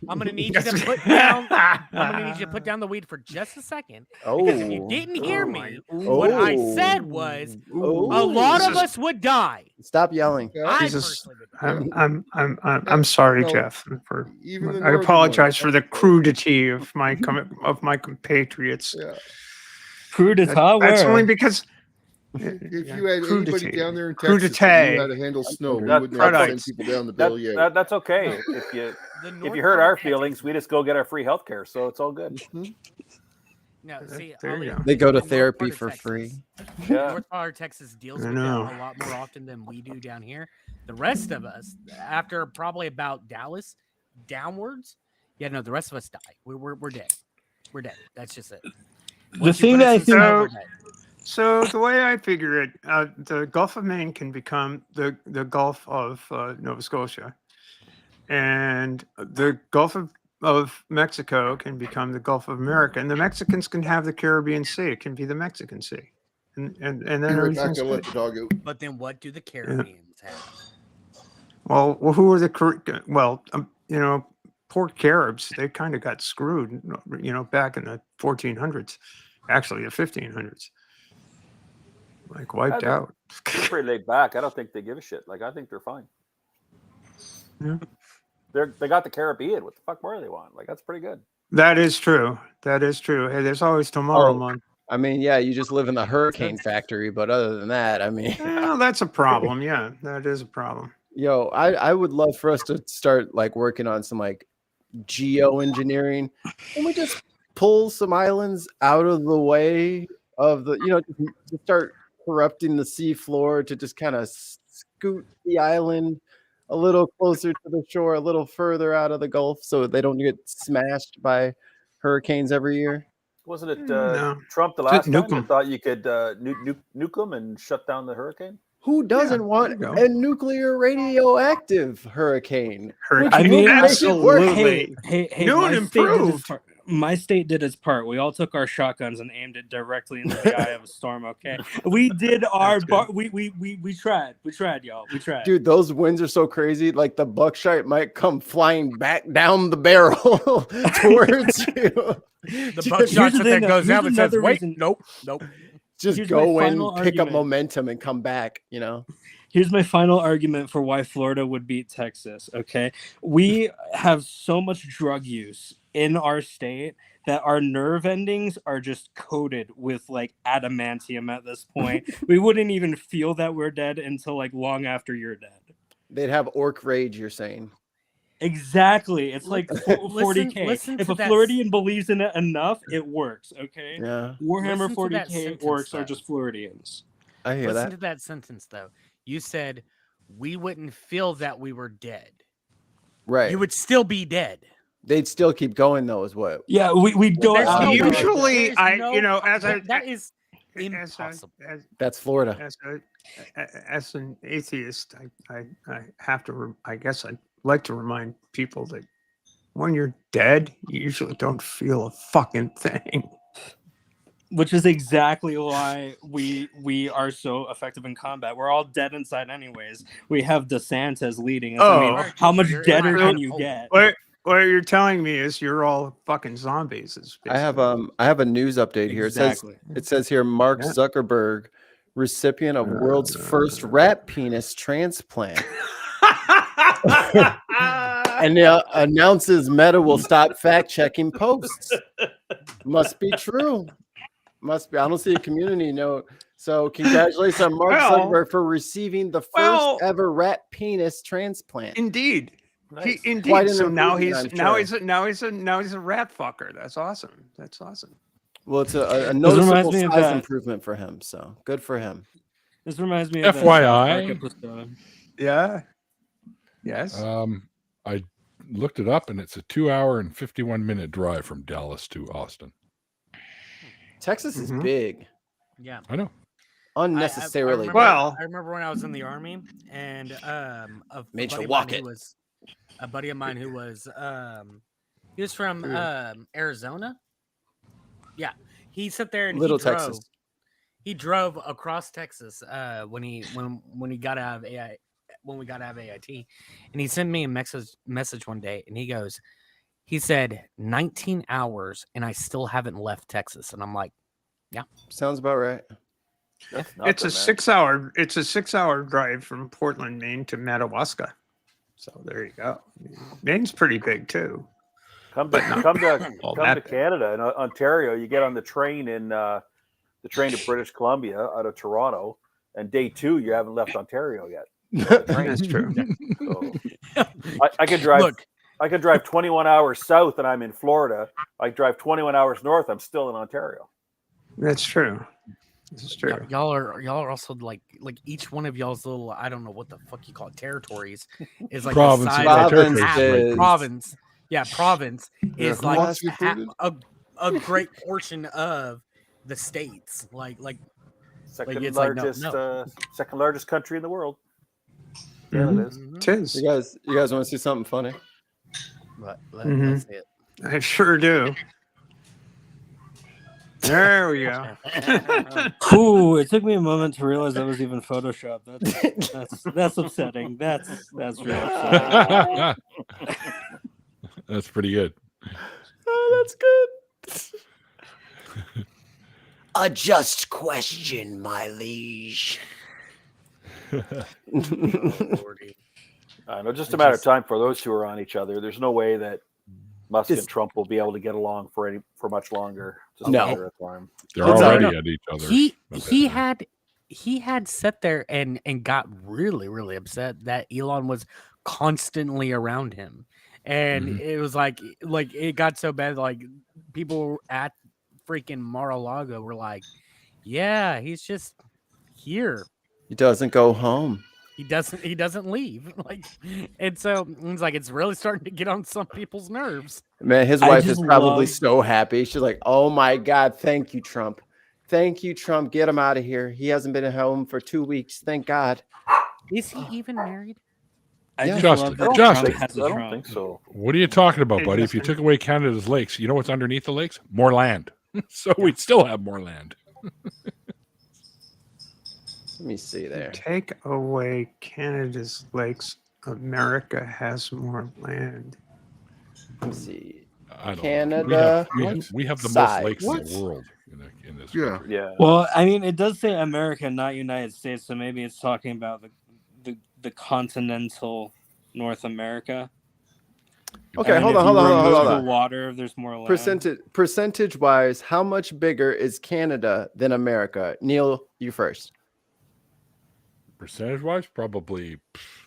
I'm gonna need you to put down. I'm gonna need you to put down the weed for just a second. Oh, Because if you didn't hear Oh me, my- what I Oh. said was Oh. a lot This of is- us would die. Stop yelling. Yeah. I Jesus. personally would die. I'm sorry, No, Jeff. even the I northern apologize ones. for the crudity of my compatriots. Yeah. crude is how That's only we're. because If you had crudity. anybody down there in Texas that Crudité. knew how to handle snow, we That- wouldn't have to send Crudite. people down to bail you out. That's okay. If you The hurt our feelings, we just go get our free healthcare, so it's all good. No, see, There you Ollie, go. They go to the north therapy part of for Texas- free. Yeah. North part of Texas deals I with that know. a lot more often than we do down here. The rest of us, after probably about Dallas downwards, the rest of us die. We're dead. We're dead. That's just it. The Once you thing put that I us in think snow, we're dead. So the way I figure it, the Gulf of Maine can become the Gulf of Nova Scotia, and the Gulf of Mexico can become the Gulf of America, and the Mexicans can have the Caribbean Sea. It can be the Mexican Sea, and then You're not everything's gonna let good. the dog out. But then what do the Caribbeans have? Well, who are the poor Caribs? They kind of got screwed, back in the 1400s, actually the 1500s. Like wiped I out. They're pretty laid back. I don't think they give a shit. Like I think they're fine. Yeah. They got the Caribbean. What the fuck more do they want? Like that's pretty good. That is true. That is true. Hey, there's always tomorrow, Oh. man. I mean, yeah, you just live in the hurricane factory, but other than that, I mean, Well, that's a problem. Yeah, that is a problem. yo, I would love for us to start like working on some like geoengineering, and we just pull some islands out of the way of the, to start corrupting the sea floor to just kind of scoot the island a little closer to the shore, a little further out of the Gulf, so they don't get smashed by hurricanes every year. Wasn't it No. Trump the last Nuke time that 'em. thought you could nuke them and shut down the hurricane? Who doesn't Yeah, want there you go. a nuclear radioactive hurricane? Hurricane. I mean, absolutely. Hey, New and my state did its improved. part. My state did its part. We all took our shotguns and aimed it directly into the eye of a storm. Okay, we did our part. We tried. We tried, y'all. We tried. Dude, those winds are so crazy. Like the buckshot might come flying back down the barrel towards you. The buckshot the that thing, goes here's out and says, another "Wait, reason- nope." Just Here's go my in, final pick up argument. momentum, and come back. Here's my final argument for why Florida would beat Texas. Okay, we have so much drug use in our state that our nerve endings are just coated with like adamantium at this point. We wouldn't even feel that we're dead until like long after you're dead. They'd have orc rage, you're saying. Exactly. It's like 40K. listen If to a that Floridian believes in it enough, it works. Okay. Yeah, Warhammer Listen to that 40K sentence, orcs though. are just Floridians. I hear Listen that. to that sentence though. You said we wouldn't feel that we were dead. Right. You would still be dead. They'd still keep going, though, is what. Yeah, we don't. There's no way. Usually, There's I no you know as that- a that is as a- impossible. That's Florida. as an atheist, I have to. I guess I'd like to remind people that when you're dead, you usually don't feel a fucking thing. Which is exactly why we are so effective in combat. We're all dead inside anyways. We have DeSantis leading us. I mean, how much You're deader right. can you get? What you're telling me is you're all fucking zombies. Is I have a news update here. Exactly. It says here Mark Yeah. Zuckerberg, recipient of world's first rat penis transplant. And announces Meta will stop fact checking posts. Must be true. Must be. I don't see a community note. So congratulations on Mark Zuckerberg for receiving the first ever rat penis transplant. Indeed. Nice. Indeed. So now improvement, he's a rat fucker. That's awesome. That's awesome. Well, it's a reminds noticeable me of size that. improvement for him. So good for him. This reminds me of that FYI. South Park episode. Yeah. Yes. I looked it up, and it's a 2-hour and 51-minute drive from Dallas to Austin. Texas is big, Yeah. I know. unnecessarily. I Well- remember when I was in the army, and Made you buddy of walk mine it. who was a buddy of mine who was he was from Arizona. Yeah, he sat there and Little he drove. Texas. He drove across Texas when he got out of AI when we got out of AIT, and he sent me a message one day, and he said 19 hours, and I still haven't left Texas, and I'm like, Sounds about right. That's nothing, It's a man. 6-hour drive from Portland, Maine to Madawaska. So there you go. Maine's pretty big too. Come to all that big. Canada and Ontario. You get on the train to British Columbia out of Toronto, and day 2 you haven't left Ontario yet. That's true. So, I could drive. Look. I could drive 21 hours south, and I'm in Florida. I drive 21 hours north. I'm still in Ontario. That's true. This is true. y'all are also like each one of y'all's little, I don't know what the fuck you call it, territories is like Province, the size yeah, of Province half- is- province. Yeah, province is who like wants to be included? a great portion of the states. Like Second it's like, largest, no. second largest country in the world. Mhm. Yeah, it is. mhm. Tis. You guys want to see something funny? Let's see it. I sure do. There we go. Ooh, it took me a moment to realize that was even Photoshop. That's upsetting. That's real upsetting. That's pretty good. Oh, that's good. A just question, my liege. Lordy. I know, just a matter of time for those two are on each other. There's no way that Musk and Trump will be able to get along for much longer. Just a No. matter of time. They're Well, no, already no. at each other. He had sat there and got really, really upset that Elon was constantly around him. And it was like it got so bad, like people at freaking Mar-a-Lago were like, yeah, he's just here. He doesn't go home. He doesn't leave. Like, and so it's like it's really starting to get on some people's nerves. Man, his wife is probably so happy. She's like, "Oh my God, thank you, Trump. Thank you, Trump. Get him out of here. He hasn't been home for 2 weeks. Thank God." Is he even married? I don't think so. What are you talking about, buddy? If you took away Canada's lakes, you know what's underneath the lakes? More land. So we'd still have more land. Let me see there. Take away Canada's lakes, America has more land. Let me see. Canada. We have the most lakes in the world in this. Yeah. Well, I mean, it does say America, not United States, so maybe it's talking about the continental North America. Okay, hold on. Water, there's more land. Percentage wise, how much bigger is Canada than America? Neil, you first. Percentage wise, probably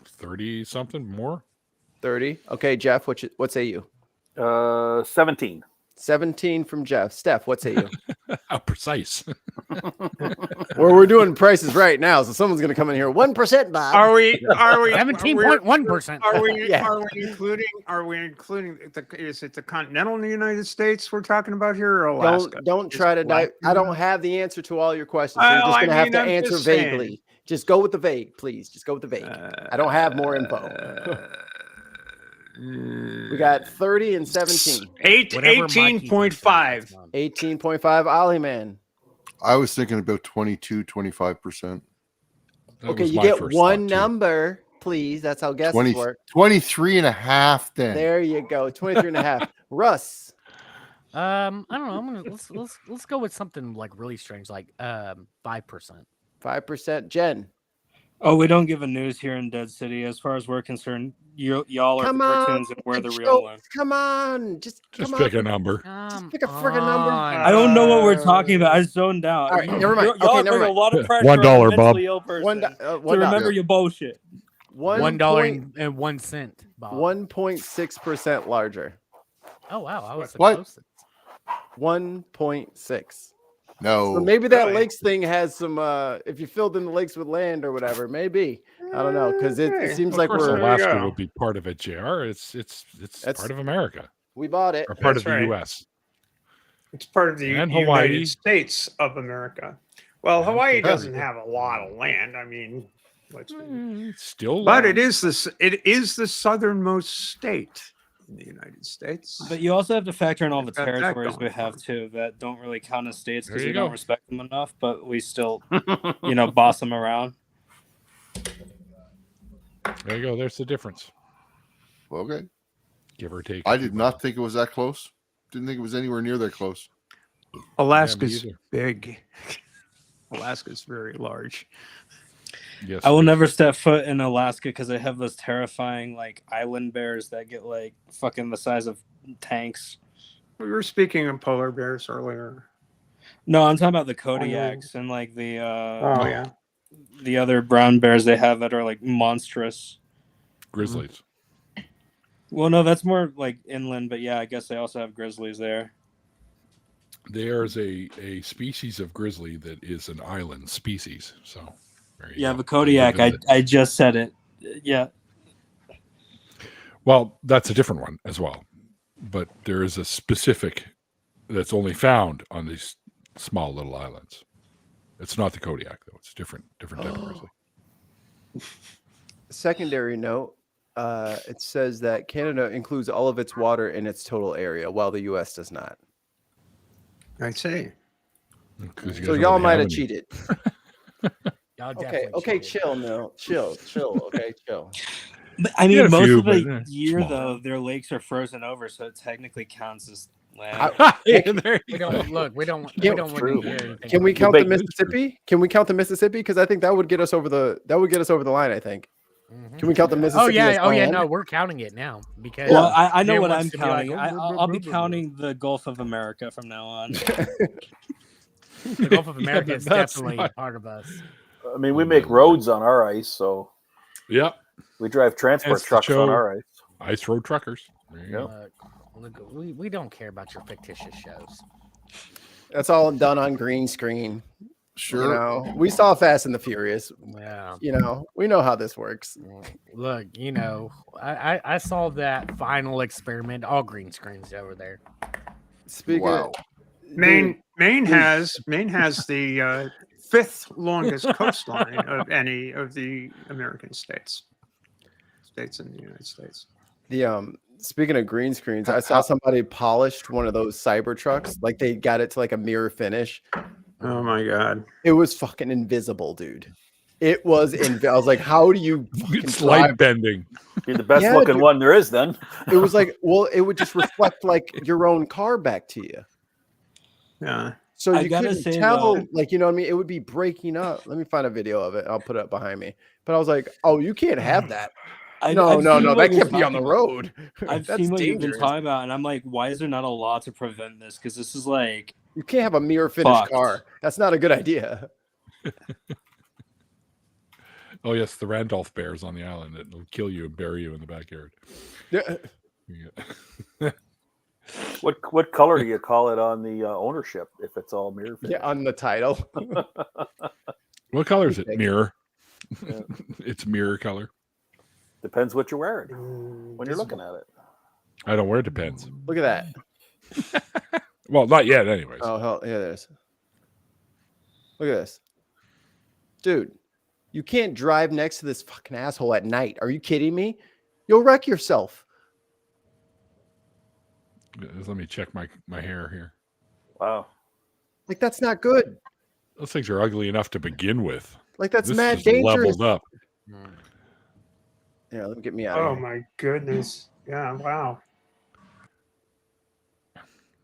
30 something more. 30. Okay, Jeff, what say you? 17. 17 from Jeff. Steph, what say you? How precise. Well, we're doing prices right now, so someone's going to come in here. 1%, Bob. Are we 17.1%? Are we including is it the continental United States we're talking about here, or Alaska? Don't try to dive. I don't have the answer to all your questions. So you're just going to have to answer vaguely. Just go with the vague, please. Just go with the vague. I don't have more info. We got 30 and 17. 18.5. 18.5. Ollie, man. I was thinking about 25%. Okay, you get one number, please. That's how guesses work. 23 and a half then. There you go. 23 and a half. Russ. I don't know. Let's go with something like really strange, like 5%. 5%. Jen. Oh, we don't give a news here in Dead City. As far as we're concerned, y'all are the cartoons and we're the real ones. Come on. Just pick a number. Just pick a friggin' number. I don't know what we're talking about. I zoned out. All right, never mind. Y'all never mind. a lot of pressure $1, on Bob. To remember your bullshit. $1.01, Bob. 1.6% larger. Oh, wow. I was so What? close. 1.6. No. So maybe that lakes thing has some if you filled in the lakes with land or whatever, maybe. I don't know, because it seems like Alaska would be part of it, JR. It's part of America. We bought it. Or part of the US. It's part of the United States of America. Well, Hawaii doesn't have a lot of land. I mean, but it is the southernmost state in the United States. But you also have to factor in all the territories we have too that don't really count as states because we don't respect them enough, but we still, boss them around. There you go. There's the difference. Okay. Give or take. I did not think it was that close. Didn't think it was anywhere near that close. Alaska's big. Alaska's very large. Yes. I will never step foot in Alaska because they have those terrifying island bears that get fucking the size of tanks. We were speaking of polar bears earlier. No, I'm talking about the Kodiaks and the other brown bears they have that are monstrous. Grizzlies. Well, no, that's more inland, but yeah, I guess they also have grizzlies there. There's a species of grizzly that is an island species. So the Kodiak. I just said it. Yeah. Well, that's a different one as well. But there is a specific that's only found on these small little islands. It's not the Kodiak, though. It's different type of grizzly. Secondary note, it says that Canada includes all of its water in its total area, while the U.S. does not. I see. So y'all might have cheated. Okay, chill, Neil. Chill. Okay, chill. But, I mean, most of the year, though, their lakes are frozen over, so it technically counts as land. We don't want to hear anything. Can we count the Mississippi? Can we count the Mississippi? Because I think that would get us over the line. I think. Can we count the Mississippi? Oh yeah, as land? no, we're counting it now because. Well, I know Jay what wants I'm to be like, counting. I'll be counting the Gulf of America from now on. The Gulf of America but is that's definitely not- part of us. I mean, we make roads on our ice, so Yep. we drive transport Hence the trucks on show. our ice. Ice road truckers. There you go. Look, we don't care about your fictitious shows. That's all done on green screen. Sure. You know, we saw Fast and the Furious. Yeah. You know, we know how this works. Look, you know, I saw that final experiment, all green screens over there. Speaking Wow. Maine has the fifth longest coastline of any of the American states in the United States. the speaking of green screens, I saw somebody polished one of those cyber trucks. Like they got it to like a mirror finish. Oh my god! It was fucking invisible, dude. It was I was like, how do you It's light bending. Be the best Yeah, looking dude. one there is then. It was like, well, it would just reflect like your own car back to you. Yeah. So I you gotta couldn't say, tell, though- like, you know what I mean? It would be breaking up. Let me find a video of it. I'll put it up behind me. But I was like, oh, you can't have that. No, I've seen what that you're can't be on the talking road. I've That's seen what you've been dangerous. talking about, and I'm like, why is there not a law to prevent this? Because this is like, You can't have a mirror finished Fucked. car. That's not a good idea. Oh yes, the Randolph bears on the island that will kill you and bury you in the backyard. Yeah. Yeah. What color do you call it on the ownership if it's all mirror finish? Yeah, on the title. What color is it? Big. Mirror. Yeah. It's mirror color. Depends what you're wearing when you're looking at it. I don't wear it. Depends. Look at that. Well, not yet, anyways. Oh, hell, here it is. Look at this. Dude, you can't drive next to this fucking asshole at night. Are you kidding me? You'll wreck yourself. Let me check my hair here. Wow. Like, that's not good. Those things are ugly enough to begin with. Like, that's This mad is dangerous. leveled up. Yeah, let me get me out Oh of here. my goodness! Yeah. Wow.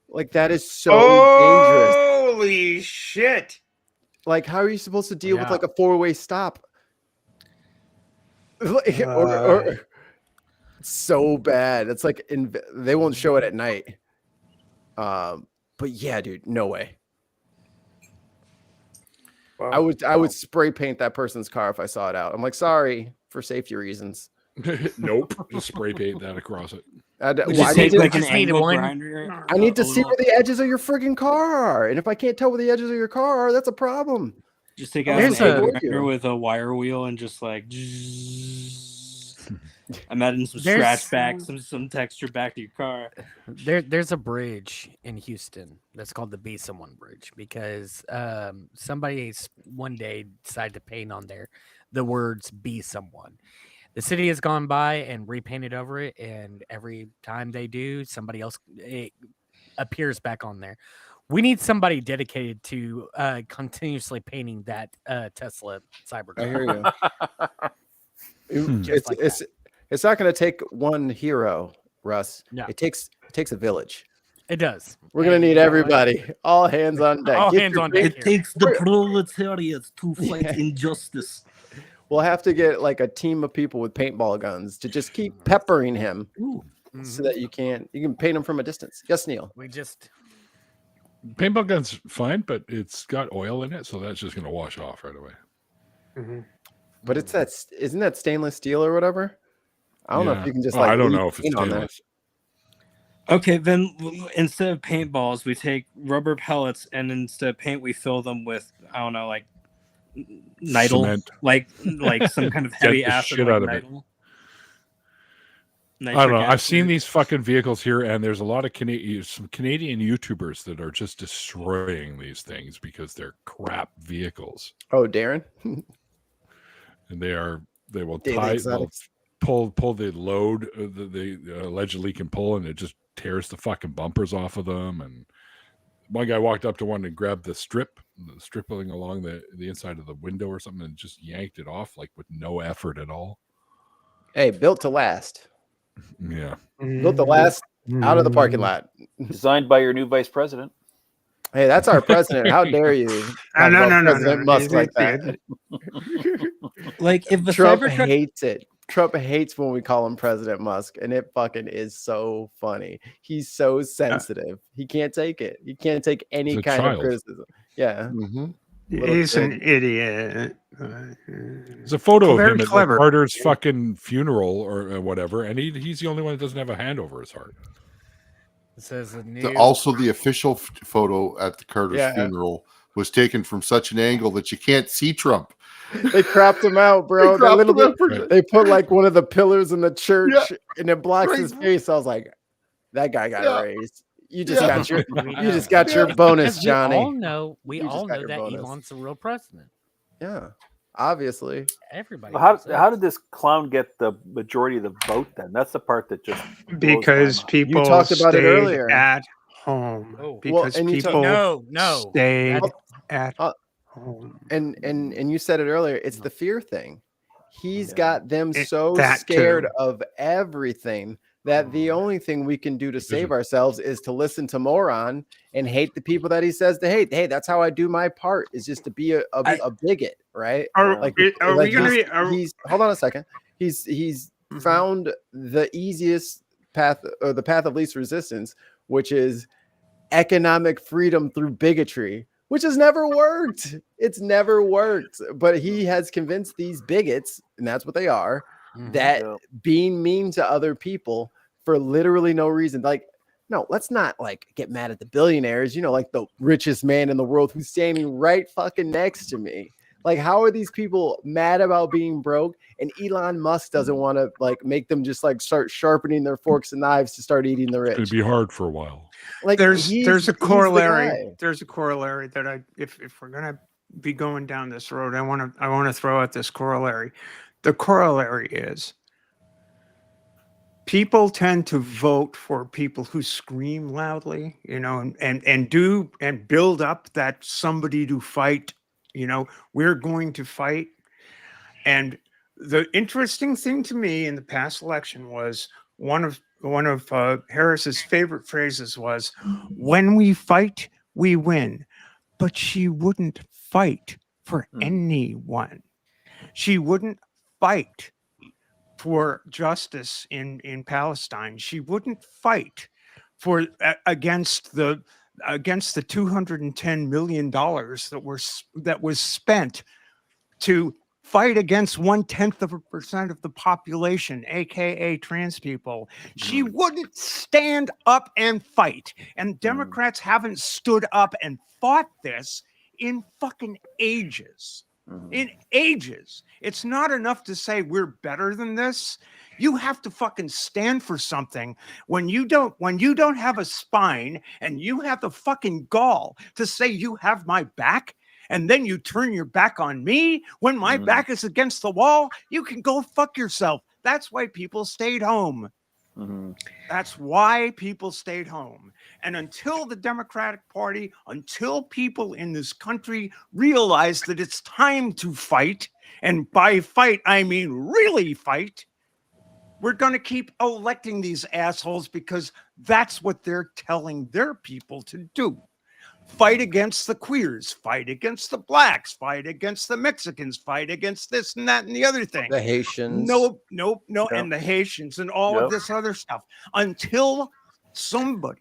Like, that is so dangerous. Holy shit! Like, how are you supposed to deal with Yeah. like a four-way stop? Like, or so bad. It's like they won't show it at night. But yeah, dude, no way. Wow. I would spray paint that person's car if I saw it out. I'm like, sorry, for safety reasons. Nope. Just spray paint that across it. I we need just take to- like an just needed angle one. grinder. I need to a see where little- the edges of your friggin' car are. And if I can't tell where the edges of your car are, that's a problem. Just take out an Here's angle a- grinder with a wire wheel and just like. I'm adding some There's- scratch back, some texture back to your car. There's a bridge in Houston that's called the Be Someone Bridge because somebody one day decided to paint on there the words "Be Someone." The city has gone by and repainted over it, and every time they do, somebody else it appears back on there. We need somebody dedicated to continuously painting that Tesla Cybertruck. I hear you. Just like It's not going to take one hero, Russ. No. It takes a village. It does. We're going to And need you know what? everybody. All hands on deck. All Get hands your on big- deck. It takes the We're- proletariat to fight Yeah. injustice. We'll have to get like a team of people with paintball guns to just keep peppering him so that you can paint him from a distance. Yes, Neil. We just Paintball gun's fine, but it's got oil in it, so that's just going to wash off right away. Mhm. But it's that isn't that stainless steel or whatever? I don't know Yeah. if you can just Well, like I don't leave know if it's paint on that. stainless. Okay, then instead of paintballs, we take rubber pellets, and instead of paint, we fill them with I don't know, like nitrile, Cement. like some kind of heavy Get the acid. shit Like out of it. nitrile. I don't Nitric know. I've seen acid. these fucking vehicles here, and there's a lot of some Canadian YouTubers that are just destroying these things because they're crap vehicles, Oh, Darren. and they will Daily tie, they'll exotics. pull the load that they allegedly can pull, and it just tears the fucking bumpers off of them. And one guy walked up to one and grabbed the stripling along the inside of the window or something, and just yanked it off like with no effort at all. Hey, built to last. Yeah. Built to last out of the parking lot. Designed by your new vice president. Hey, that's our president. How dare you? talk No, about no, no, President no. Musk like that. Like if the Trump Cybertruck, hates it. Trump hates when we call him President Musk, and it fucking is so funny. He's so sensitive. He can't take it. He can't take any He's a kind of child. criticism. Yeah. Mm-hmm. He's an idiot. There's a photo of Very him at clever. Carter's fucking funeral or whatever, and he's the only one that doesn't have a hand over his heart. It says a new. Also, the official photo at the Carter's funeral was taken from such an angle that you can't see Trump. They cropped him out, bro. They put like one of the pillars in the church, and it blocks his face. I was like, that guy got raised. You just got your bonus, Johnny. We all know that Elon's the real president. Yeah, obviously. Everybody. How did this clown get the majority of the vote then? That's the part that just because people you talked about it earlier at home. Because people stayed at home. And you said it earlier. It's the fear thing. He's got them so scared of everything that the only thing we can do to save ourselves is to listen to moron and hate the people that he says to hate. Hey, that's how I do my part, is just to be a bigot, right? Hold on a second. He's found the easiest path, or the path of least resistance, which is economic freedom through bigotry, which has never worked. It's never worked. But he has convinced these bigots, and that's what they are, that being mean to other people for literally no reason. Like, no, let's not like get mad at the billionaires, like the richest man in the world who's standing right fucking next to me. Like, how are these people mad about being broke? And Elon Musk doesn't want to like make them just like start sharpening their forks and knives to start eating the rich. It'd be hard for a while. Like, there's a corollary. There's a corollary that if we're gonna be going down this road, I want to throw out this corollary. The corollary is people tend to vote for people who scream loudly, and build up that somebody to fight. We're going to fight. And the interesting thing to me in the past election was one of Harris's favorite phrases was, "When we fight, we win." But she wouldn't fight for anyone. She wouldn't fight for justice in Palestine. She wouldn't fight for against the $210 million that was spent to fight against 0.1% of the population, aka trans people. She wouldn't stand up and fight. And Democrats haven't stood up and fought this in fucking ages. In ages. It's not enough to say we're better than this. You have to fucking stand for something. When you don't have a spine and you have the fucking gall to say you have my back, and then you turn your back on me when my back is against the wall, you can go fuck yourself. That's why people stayed home. That's why people stayed home. And until the Democratic Party, until people in this country realize that it's time to fight, and by fight, I mean really fight, we're going to keep electing these assholes because that's what they're telling their people to do. Fight against the queers, fight against the blacks, fight against the Mexicans, fight against this and that and the other thing. The Haitians. No, and the Haitians and all of this other stuff. Until somebody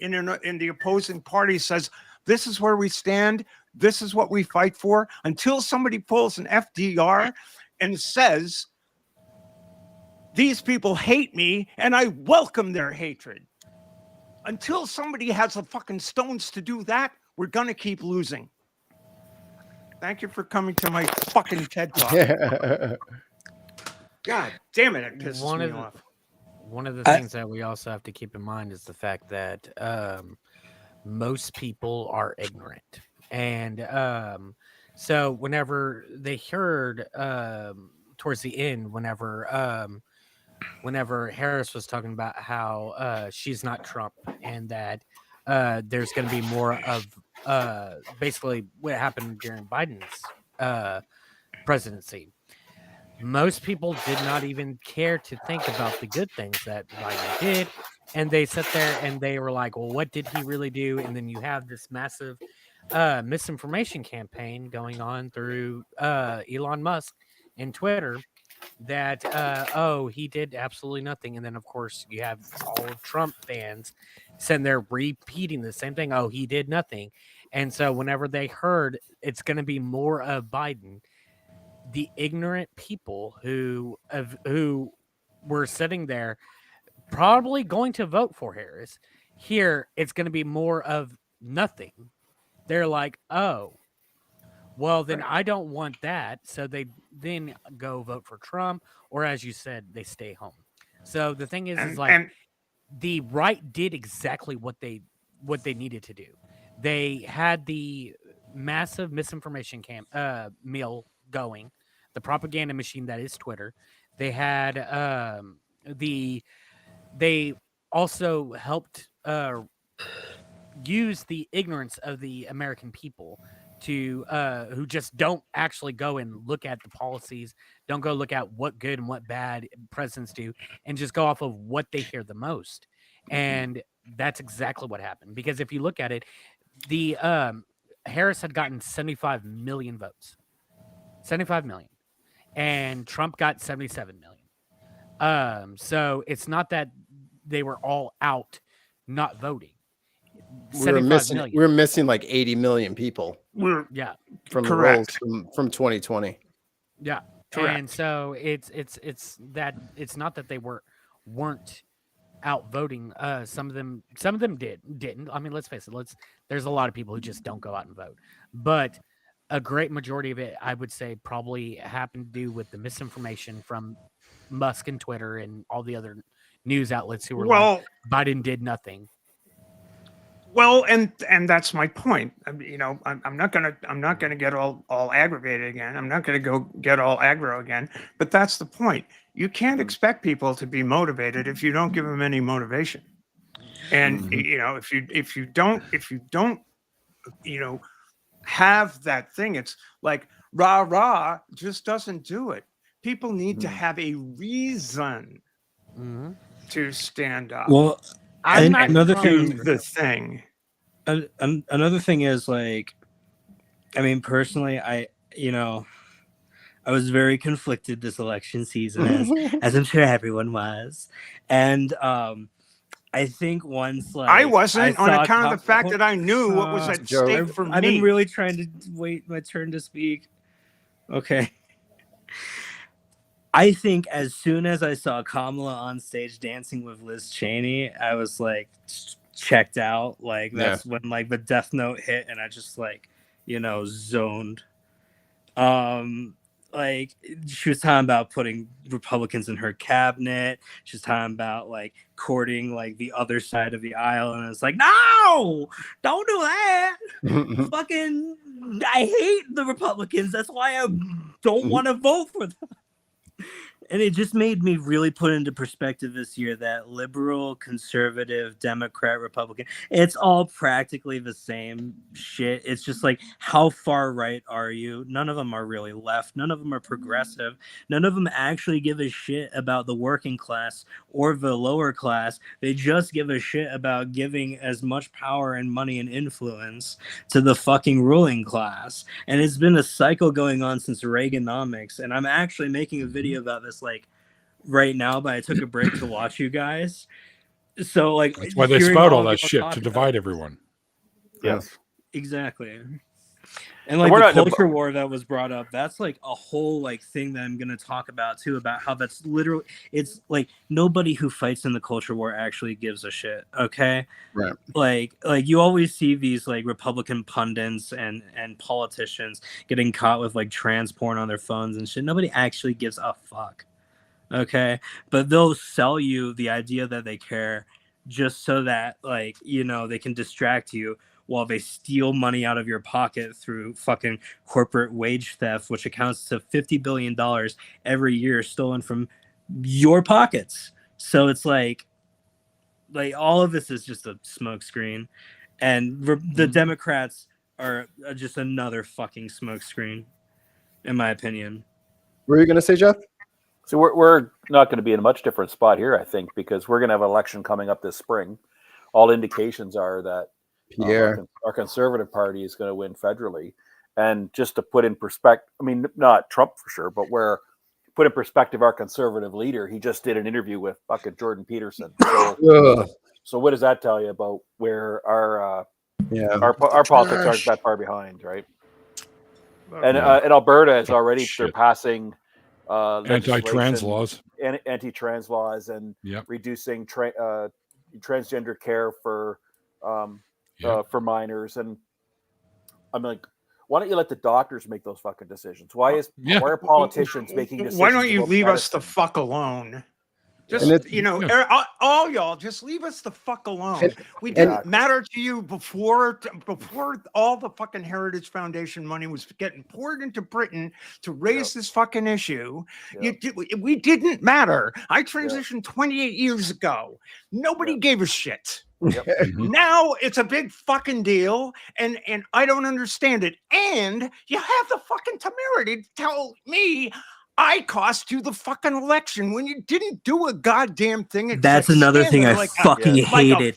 in the opposing party says, this is where we stand, this is what we fight for. Until somebody pulls an FDR and says, these people hate me and I welcome their hatred. Until somebody has the fucking stones to do that, we're going to keep losing. Thank you for coming to my fucking TED Talk. God damn it, it pisses me off. One of the things that we also have to keep in mind is the fact that most people are ignorant. And so whenever they heard towards the end, whenever Harris was talking about how she's not Trump and that there's going to be more of basically what happened during Biden's presidency. Most people did not even care to think about the good things that Biden did. And they sat there and they were like, well, what did he really do? And then you have this massive misinformation campaign going on through Elon Musk and Twitter that he did absolutely nothing, and then of course you have all of Trump fans sitting there repeating the same thing. Oh, he did nothing, and so whenever they heard it's going to be more of Biden, the ignorant people who were sitting there probably going to vote for Harris, here it's going to be more of nothing. They're like, oh, well, then I don't want that. So they then go vote for Trump, or as you said, they stay home. So the thing is like the right did exactly what they needed to do. They had the massive misinformation mill going, the propaganda machine that is Twitter. They had they also helped use the ignorance of the American people to who just don't actually go and look at the policies, don't go look at what good and what bad presidents do, and just go off of what they hear the most. And that's exactly what happened. Because if you look at it, the Harris had gotten 75 million votes, 75 million, and Trump got 77 million. So it's not that they were all out not voting. We're missing like 80 million people. Yeah, from the rolls from 2020. Yeah, correct. And so it's that it's not that they weren't out voting. Some of them didn't. I mean, let's face it. There's a lot of people who just don't go out and vote, but a great majority of it, I would say, probably happened to do with the misinformation from Musk and Twitter and all the other news outlets who were like, Biden did nothing. Well, and that's my point. You know, I'm not gonna get all aggravated again. I'm not gonna go get all aggro again. But that's the point. You can't expect people to be motivated if you don't give them any motivation. And you know, if you don't, you know, have that thing, it's like rah just doesn't do it. People need to have a reason to stand up. Well, another thing, the thing. Another thing is, like, I mean, personally, I was very conflicted this election season, as I'm sure everyone was, and I think once, like, I wasn't, on account of the fact that I knew what was at stake for me. I've been really trying to wait my turn to speak. Okay. I think as soon as I saw Kamala on stage dancing with Liz Cheney, I was like checked out. Like, that's when like the Death Note hit, and I just like, zoned. Like, she was talking about putting Republicans in her cabinet. She was talking about like courting like the other side of the aisle, and it's like, no, don't do that. Fucking, I hate the Republicans. That's why I don't want to vote for them. And it just made me really put into perspective this year that liberal, conservative, Democrat, Republican, it's all practically the same shit. It's just like, how far right are you? None of them are really left. None of them are progressive. None of them actually give a shit about the working class or the lower class. They just give a shit about giving as much power and money and influence to the fucking ruling class. And it's been a cycle going on since Reaganomics. And I'm actually making a video about this like right now, but I took a break to watch you guys. So like, that's why they spout all that shit to divide everyone. Yes, exactly. And like the culture war that was brought up, that's like a whole like thing that I'm gonna talk about too, about how that's literally, it's like nobody who fights in the culture war actually gives a shit. Okay, right? Like you always see these like Republican pundits and politicians getting caught with like trans porn on their phones and shit. Nobody actually gives a fuck. Okay, but they'll sell you the idea that they care just so that like they can distract you while they steal money out of your pocket through fucking corporate wage theft, which accounts to $50 billion every year stolen from your pockets. So it's like all of this is just a smokescreen, and the Democrats are just another fucking smokescreen, in my opinion. What were you going to say, Jeff? So we're not going to be in a much different spot here, I think, because we're going to have an election coming up this spring. All indications are that our Conservative Party is going to win federally. And just to put in perspective, I mean, not Trump for sure, but where put in perspective our conservative leader, he just did an interview with fucking Jordan Peterson. So what does that tell you about where our politics aren't that far behind, right? And Alberta is already surpassing anti-trans laws, anti-trans laws, and reducing transgender care for minors. And I'm like, why don't you let the doctors make those fucking decisions? Why are politicians making decisions? Why don't you leave us the fuck alone? Just all y'all, just leave us the fuck alone. We didn't matter to you before all the fucking Heritage Foundation money was getting poured into Britain to raise this fucking issue. We didn't matter. I transitioned 28 years ago. Nobody gave a shit. Now it's a big fucking deal, and I don't understand it. And you have the fucking temerity to tell me I cost you the fucking election when you didn't do a goddamn thing. That's another thing I fucking hated.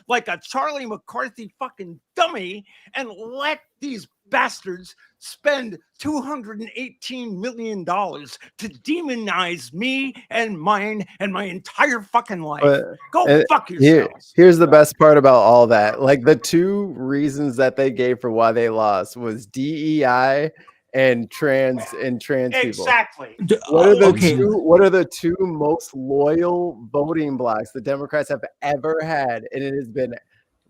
Like a Charlie McCarthy fucking dummy, and let these bastards spend $218 million to demonize me and mine and my entire fucking life. Go fuck yourselves. Here's the best part about all that. Like, the two reasons that they gave for why they lost was DEI and trans people. Exactly. What are the two most loyal voting blocks the Democrats have ever had? And it has been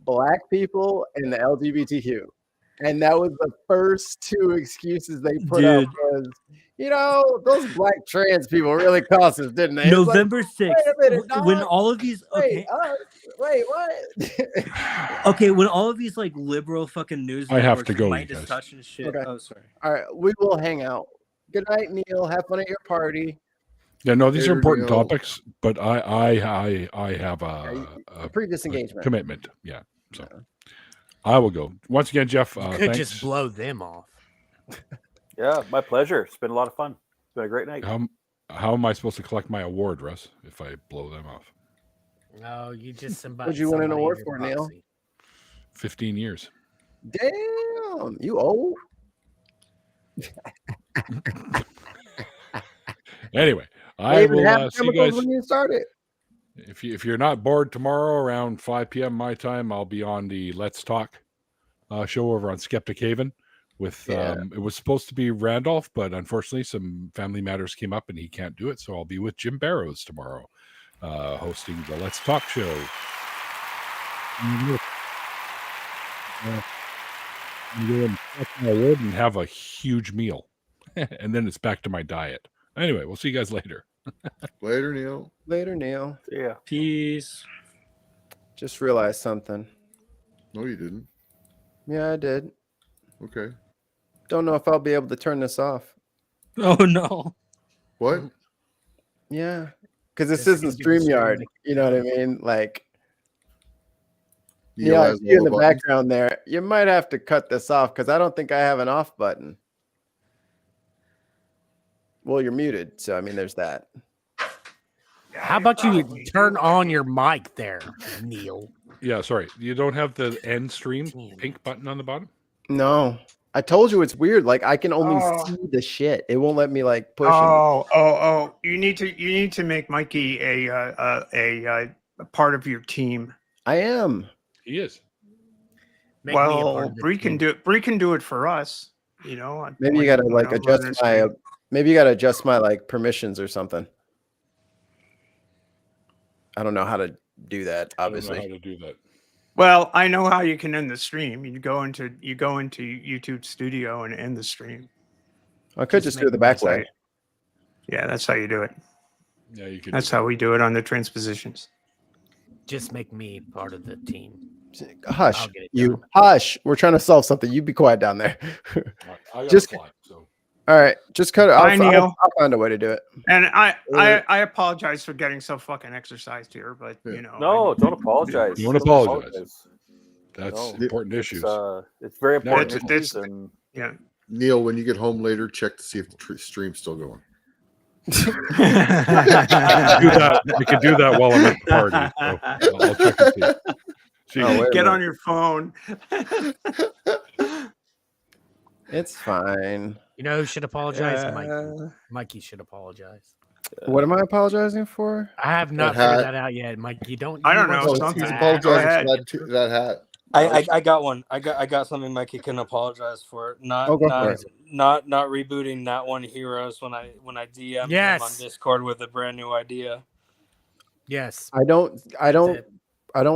Black people and the LGBTQ. And that was the first two excuses they put up was, those Black trans people really cost us, didn't they? November 6th, when all of these wait, what? Okay, when all of these like liberal fucking news I have to go, might touch and shit. Okay. Oh, sorry. All right, we will hang out. Good night, Neil. Have fun at your party. Yeah, no, these are important topics, but I have a previous engagement commitment. Yeah, so I will go once again, Jeff. Thanks. Just blow them off. Yeah, my pleasure. It's been a lot of fun. It's been a great night. How am I supposed to collect my award, Russ, if I blow them off? No, you just somebody. What'd you win an award for, Neil? 15 years. Damn, you old. Anyway, I will see you guys when you started. If you're not bored tomorrow around 5 p.m. my time, I'll be on the Let's Talk show over on Skeptic Haven. With it was supposed to be Randolph, but unfortunately some family matters came up and he can't do it. So I'll be with Jim Barrows tomorrow, hosting the Let's Talk show. And have a huge meal, and then it's back to my diet. Anyway, we'll see you guys later. Later, Neil. Later, Neil. Yeah. Peace. Just realized something. No, you didn't. Yeah, I did. Okay. Don't know if I'll be able to turn this off. Oh no. What? Yeah, because this isn't StreamYard. You know what I mean? Like, I see you in the background there. You might have to cut this off because I don't think I have an off button. Well, you're muted, so I mean, there's that. How about you turn on your mic there, Neil? Yeah, sorry. You don't have the end stream pink button on the bottom? No. I told you it's weird. Like, I can only see the shit. It won't let me like push. You need to make Mikey a part of your team. I am. He is. Bree can do it. Bree can do it for us. Maybe you gotta like adjust my. Maybe you gotta adjust my like permissions or something. I don't know how to do that. Obviously, I don't know how to do that. Well, I know how you can end the stream. You go into YouTube Studio and end the stream. I could just do it the back way. Yeah, that's how you do it. Yeah, you could. That's how we do it on the transpositions. Just make me part of the team. Hush, you hush. We're trying to solve something. You be quiet down there. Just fly, so. All right, just cut it. I'll find a way to do it. And I apologize for getting so fucking exercised here, but no, don't apologize. Don't apologize. That's important issues. It's very important. Yeah, Neil, when you get home later, check to see if the stream's still going. You can do that while I'm at the party. So I'll check and see. Get on your phone. It's fine. You know who should apologize? Mikey. Uh, Mikey should apologize. What am I apologizing for? I have not hat. figured that out yet, Mikey. Don't. I you don't want know, to Oh, talk he's something. back? Go apologizing ahead. for that hat. I got one. I got something Mikey can apologize for. Not Oh, go for not it. not not rebooting Not One Heroes when I DM'd him on Yes. Discord with a brand new idea. Yes. I don't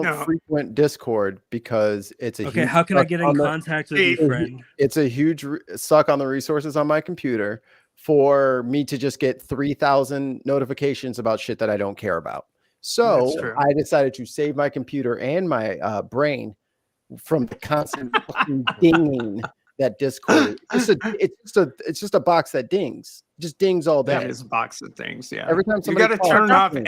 No. frequent Discord because it's a Okay, huge how can I suck get on in the- contact with you, Hey, friend? It's a huge suck on the resources on my computer for me to just get 3,000 notifications about shit that I don't care about. So That's true. I decided to save my computer and my brain from the constant fucking dinging that Discord. It's just a box that dings. It just dings all That day. is a box of things. Yeah. Every time You somebody got to calls turn off me,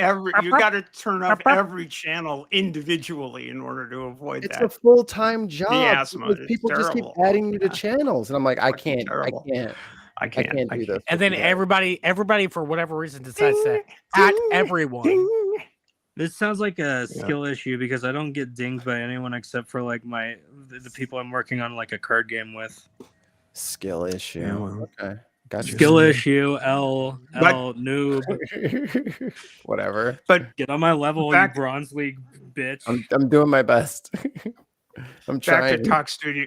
every channel individually in order to avoid it's that. a full-time job. Miasma Because is people just keep terrible. adding me to Yeah. channels, and I'm like, I Fucking can't terrible. I can't do this. And with then you guys. everybody for whatever reason decides to at everyone. Ding. This sounds like a Yeah. skill issue because I don't get dinged by anyone except for like the people I'm working on like a card game with. Skill issue. Yeah, well. Okay, gotcha. Skill issue, L But- noob. Whatever. But Get on my level, Back- you Bronze League bitch. I'm doing my best. I'm back trying. to Talk Studio.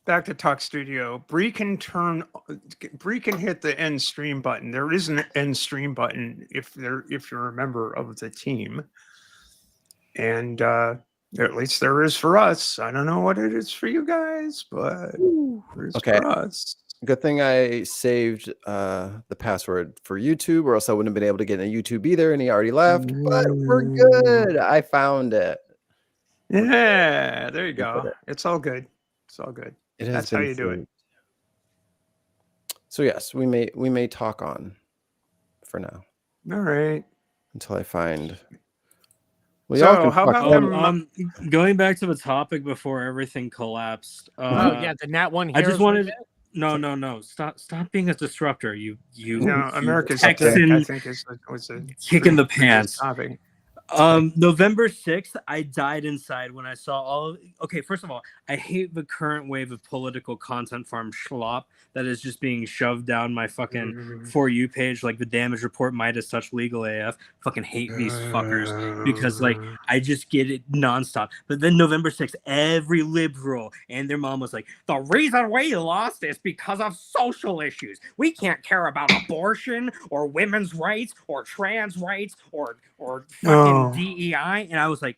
Back to Talk Studio. Bree can hit the end stream button. There is an end stream button if you're a member of the team, and at least there is for us. I don't know what it is for you guys, but there's Okay. for us. Good thing I saved the password for YouTube, or else I wouldn't have been able to get in YouTube either. And he already left, but we're good. I found it. Yeah, there you We did go. it. It's all good. It's all good. It has That's how been you do it. saved. So yes, we may talk on for now All right. until I find. So, y'all can how fuck about them. them- Going back to the topic before everything collapsed. Oh yeah, the Nat One. I just Heroes wanted. legit? No. Stop being a disruptor. You No, America's Texan Dick, I think was a kicking the pretty pants. topic. November 6th, I died inside when I saw all of. Okay, first of all, I hate the current wave of political content farm schlop that is just being shoved down my fucking For You page, like the damage report, Midas Touch, Legal AF. Fucking hate these fuckers because like I just get it nonstop. But then November 6th, every liberal and their mom was like, the reason we lost is because of social issues. We can't care about abortion or women's rights or trans rights or fucking DEI. And I was like,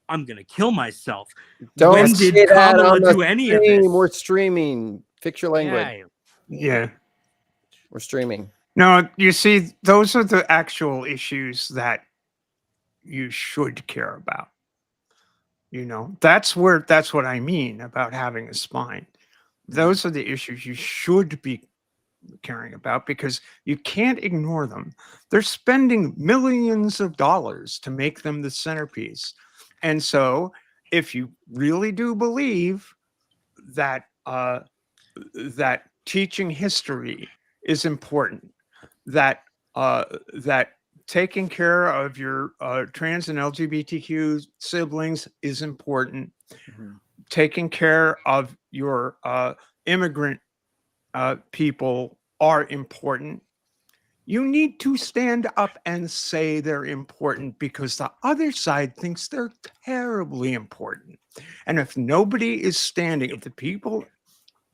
I'm gonna kill myself. Don't When did say that Kamala on the do any of stream. this? We're streaming. Fix your language. Yeah. We're streaming. No, you see, those are the actual issues that you should care about. You know, that's what I mean about having a spine. Those are the issues you should be caring about because you can't ignore them. They're spending millions of dollars to make them the centerpiece. And so if you really do believe that that teaching history is important, that that taking care of your trans and LGBTQ siblings is important, taking care of your immigrant people are important, you need to stand up and say they're important because the other side thinks they're terribly important. And if nobody is standing, if the people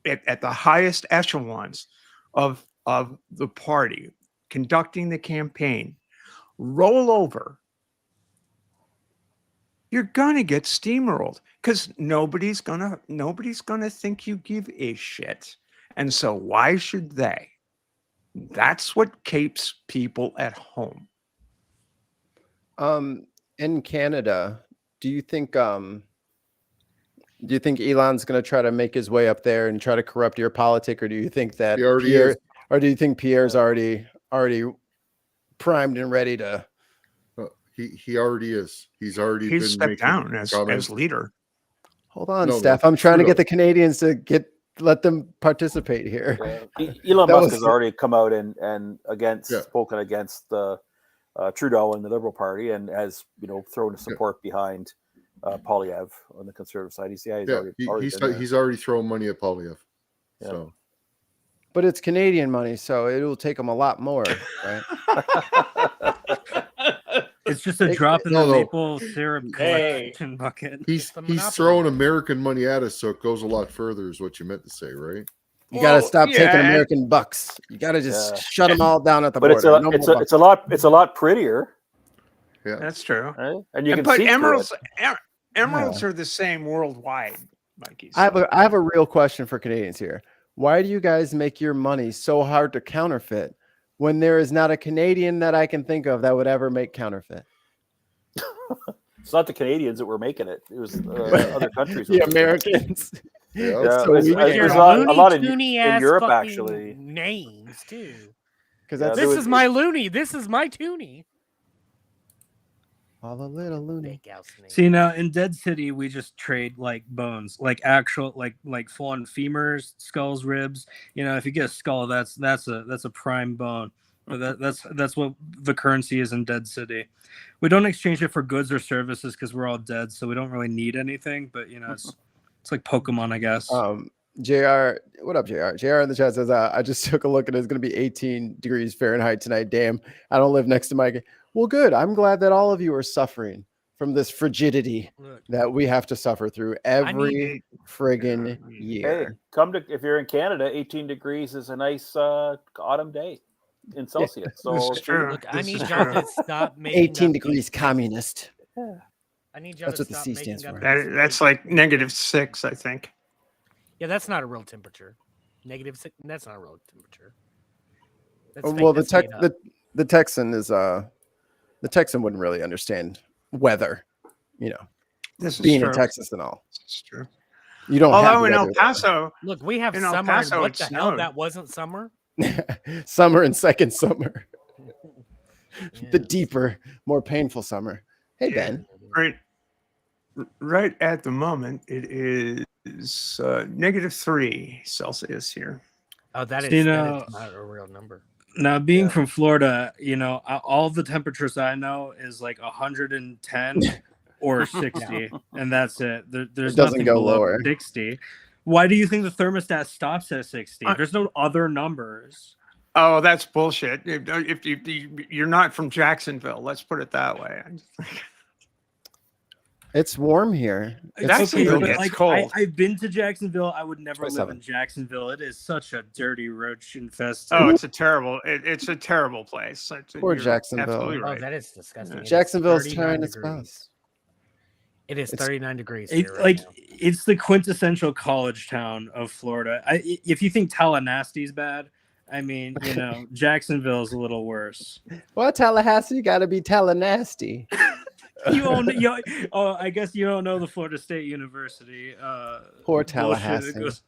at the highest echelons of the party conducting the campaign roll over, you're gonna get steamrolled because nobody's gonna think you give a shit. And so why should they? That's what keeps people at home. In Canada, do you think Elon's going to try to make his way up there and try to corrupt your politic, or do you think that He already is. or do you think Pierre's already primed and ready to? He already is. He's already been stepped making down as comments. leader. Hold on, No, Steph. I'm trying to get Trudeau. the Canadians to let them participate here. Elon That Musk was- has already come out and Yeah. spoken against Trudeau and the Liberal Party, and has thrown support behind Polyev on the Conservative side. He's already been there. He's already thrown money at Polyev. Yeah. So but it's Canadian money, so it will take them a lot more, right? It's just a drop in the maple syrup collection bucket. He's throwing American money at us, so it goes a lot further, is what you meant to say, right? You got to stop taking American bucks. You got to just shut them all down at the border. It's a lot prettier. Yeah, that's true. Right? And you can but see emeralds are the same worldwide, Mikey. So. I have a real question for Canadians here. Why do you guys make your money so hard to counterfeit when there is not a Canadian that I can think of that would ever make counterfeit? It's not the Canadians that were making it. It was other countries. The Americans. Yeah, so there's a lot in Europe actually. Names too. Because this is my loony. This is my toonie. All a little loony. See, now in Dead City, we just trade like bones, like actual, like full on femurs, skulls, ribs. You know, if you get a skull, that's a prime bone. But that's what the currency is in Dead City. We don't exchange it for goods or services because we're all dead, so we don't really need anything. But you know, it's like Pokemon, I guess. JR, what up, JR? JR in the chat says, I just took a look and it's going to be 18 degrees Fahrenheit tonight. Damn, I don't live next to my. Well, good. I'm glad that all of you are suffering from this frigidity that we have to suffer through every friggin' year. Hey, if you're in Canada, 18 degrees is a nice autumn day in Celsius. So it's true. Look, I need y'all to stop making 18 degrees communist. Yeah. I need y'all That's to what the stop C making stands up for. That's like -6, I think. Yeah, that's not a real temperature. -6. That's not a real temperature. That's Well, fake. the Texan is the Texan wouldn't really understand weather, you know. This is being true. in Texas and all. It's true. You don't. Although in El Paso, look, we have in summer. El Paso, And what the hell? snowed. That wasn't summer. Summer and second summer. Yeah. The deeper, more painful summer. Hey, Ben. Right at the moment, it is -3 Celsius here. Oh, that is, You that know, is not a real number. Now, being from Florida, you know, all the temperatures I know is like 110 or 60, and that's it. There's It doesn't nothing go below lower. 60. Why do you think the thermostat stops at 60? There's no other numbers. Oh, that's bullshit. If you're not from Jacksonville, let's put it that way. It's warm here. Jacksonville but, gets like, cold. I've been to Jacksonville. I would never live 27. in Jacksonville. It is such a dirty roach infested. Oh, it's a terrible place. Poor You're Jacksonville. absolutely right. Oh, that is disgusting. It is Jacksonville's 39 trying its degrees. best. It is 39 degrees. It's Here right like now. it's the quintessential college town of Florida. If you think Tallahassee's bad, I mean, you know, Jacksonville's a little worse. Well, Tallahassee got to be Tallahassee. I guess you don't know the Florida State University. Poor bullshit Tallahassee. that goes-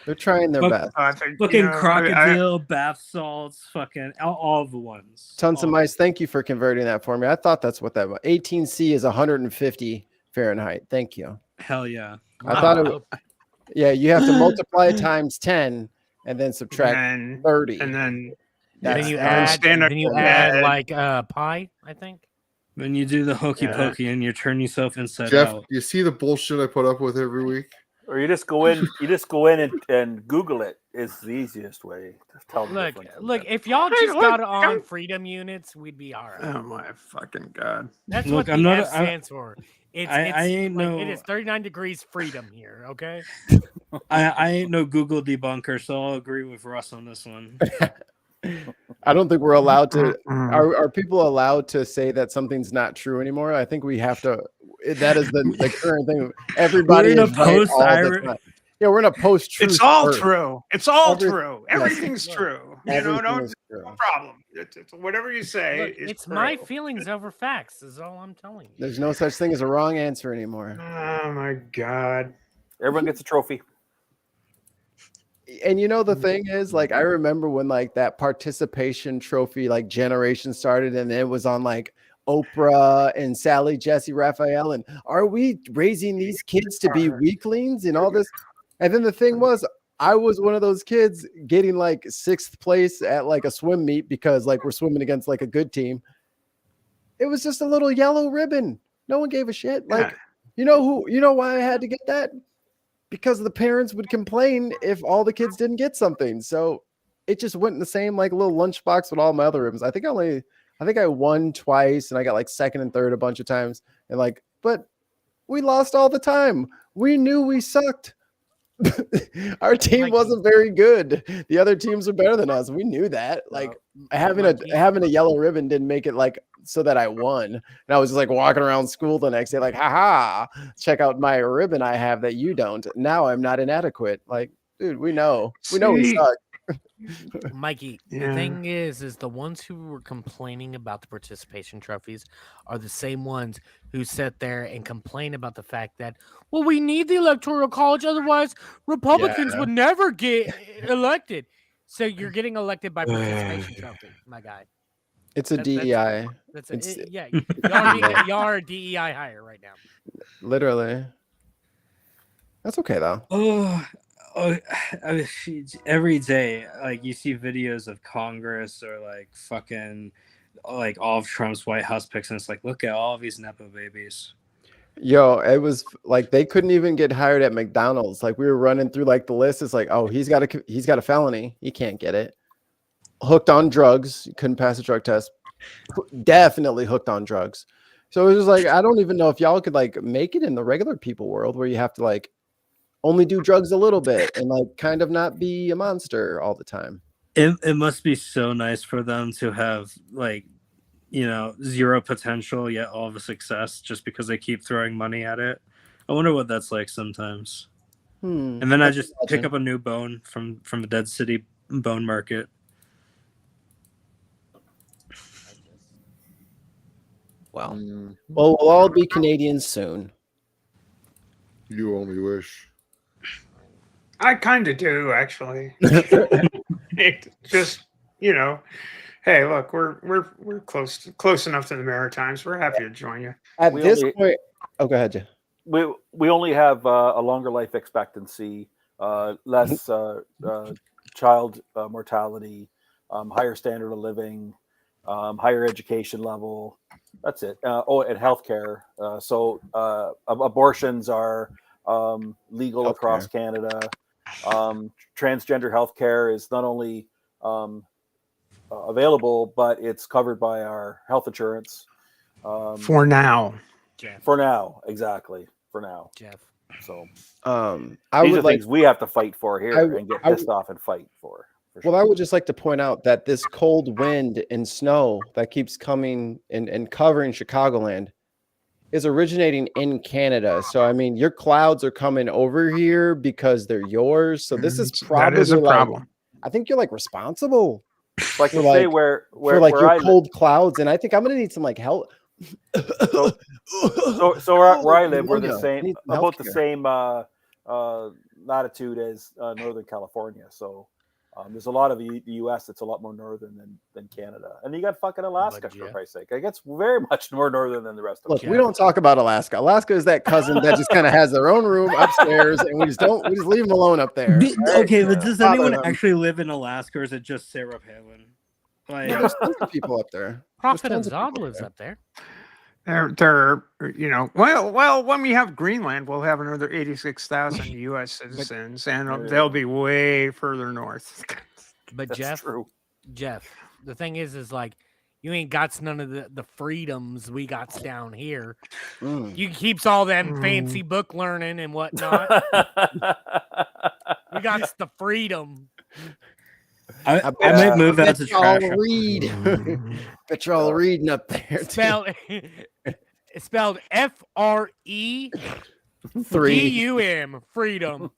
They're trying their best. Fucking crocodile, bath salts, fucking all the ones. Tons of mice. Thank you for converting that for me. I thought that's what that was. 18C is 150 Fahrenheit. Thank you. Hell yeah. I thought it. Yeah, you have to multiply it times 10 and then subtract 30. And then Then you That's- add like pi, I think. When you do the hokey pokey and you turn yourself inside Jeff, out. you see the bullshit I put up with every week? Or you just go in and Google it. Is the easiest way to tell the difference. Look, if y'all just got on freedom units, we'd be all right. Oh my fucking god! That's Look, what I'm the not- F stands for. It's I ain't like, no- it is 39 degrees freedom here. Okay. I ain't no Google debunker, so I'll agree with Russ on this one. I don't think we're allowed to. Are people allowed to say that something's not true anymore? I think we have to. That is the current thing. Everybody We're in a is right all the post-Irish- time. Yeah, we're in a post-truth. It's all earth. true. It's all Every- true. yes. Everything's true. You know, Everything no is true. problem. It's whatever you say. Look, is it's true. my feelings over facts. Is all I'm telling you. There's no such thing as a wrong answer anymore. Oh my god! Everyone gets a trophy. And you know the thing is, like, I remember when like that participation trophy like generation started, and it was on like Oprah and Sally, Jesse, Raphael, and are we raising these kids to be weaklings and all this? And then the thing was, I was one of those kids getting like 6th place at like a swim meet because like we're swimming against like a good team. It was just a little yellow ribbon. No one gave a shit. Like, you know why I had to get that? because the parents would complain if all the kids didn't get something. So it just went in the same like little lunchbox with all my other ribbons. I think I won twice and I got like second and third a bunch of times. And like, but we lost all the time. We knew we sucked. Our team wasn't very good. The other teams are better than us. We knew that. Like having a yellow ribbon didn't make it like so that I won. And I was just like walking around school the next day, like, haha, check out my ribbon I have that you don't. Now I'm not inadequate. Like, dude, we know we suck. Mikey, the thing is the ones who were complaining about the participation trophies are the same ones who sit there and complain about the fact that, well, we need the electoral college, otherwise Republicans would never get elected. So you're getting elected by participation trophy, my guy. It's a DEI. Y'all are a DEI hire right now. Literally. That's okay though. Every day, like you see videos of Congress or like fucking like all of Trump's White House pics, and it's like, look at all these nepo babies. Yo, it was like they couldn't even get hired at McDonald's. Like we were running through like the list. It's like, oh, he's got a felony. He can't get it. Hooked on drugs. Couldn't pass a drug test. Definitely hooked on drugs. So it was just like, I don't even know if y'all could like make it in the regular people world where you have to like only do drugs a little bit and like kind of not be a monster all the time. It must be so nice for them to have like, zero potential yet all the success just because they keep throwing money at it. I wonder what that's like sometimes. And then I just pick up a new bone from the Dead City bone market. Well, we'll all be Canadians soon. You only wish. I kind of do, actually. It just, hey, look, we're close enough to the Maritimes. We're happy to join you. At this point, go ahead, Jay. We only have a longer life expectancy, less child mortality, higher standard of living, higher education level. That's it. And healthcare. So abortions are legal across Canada. Transgender healthcare is not only available, but it's covered by our health insurance. For now. Jeff. For now, exactly. For now, Jeff. So these are things we have to fight for here and get pissed off and fight for. Well, I would just like to point out that this cold wind and snow that keeps coming and covering Chicagoland is originating in Canada. So, I mean, your clouds are coming over here because they're yours. So this is probably that is a problem. I think you're like responsible. Like to say where your cold clouds, and I think I'm gonna need some like help. So where I live, we're the same, about the same latitude as Northern California. So there's a lot of the U.S. that's a lot more northern than Canada, and you got fucking Alaska for Christ's sake. It gets very much more northern than the rest of. Look, we don't talk about Alaska. Alaska is that cousin that just kind of has their own room upstairs, and we just leave them alone up there. Okay, but does anyone actually live in Alaska, or is it just Sarah Palin? Like, there's tons of people up there. Prophet of Zod lives up there. They're well, when we have Greenland, we'll have another 86,000 U.S. citizens, and they'll be way further north. But Jeff, the thing is like, you ain't got none of the freedoms we got down here. You keeps all them fancy book learning and whatnot. We got the freedom. I might move out to trash. Bet you're all reading up there. It's spelled FREDUM. Freedom.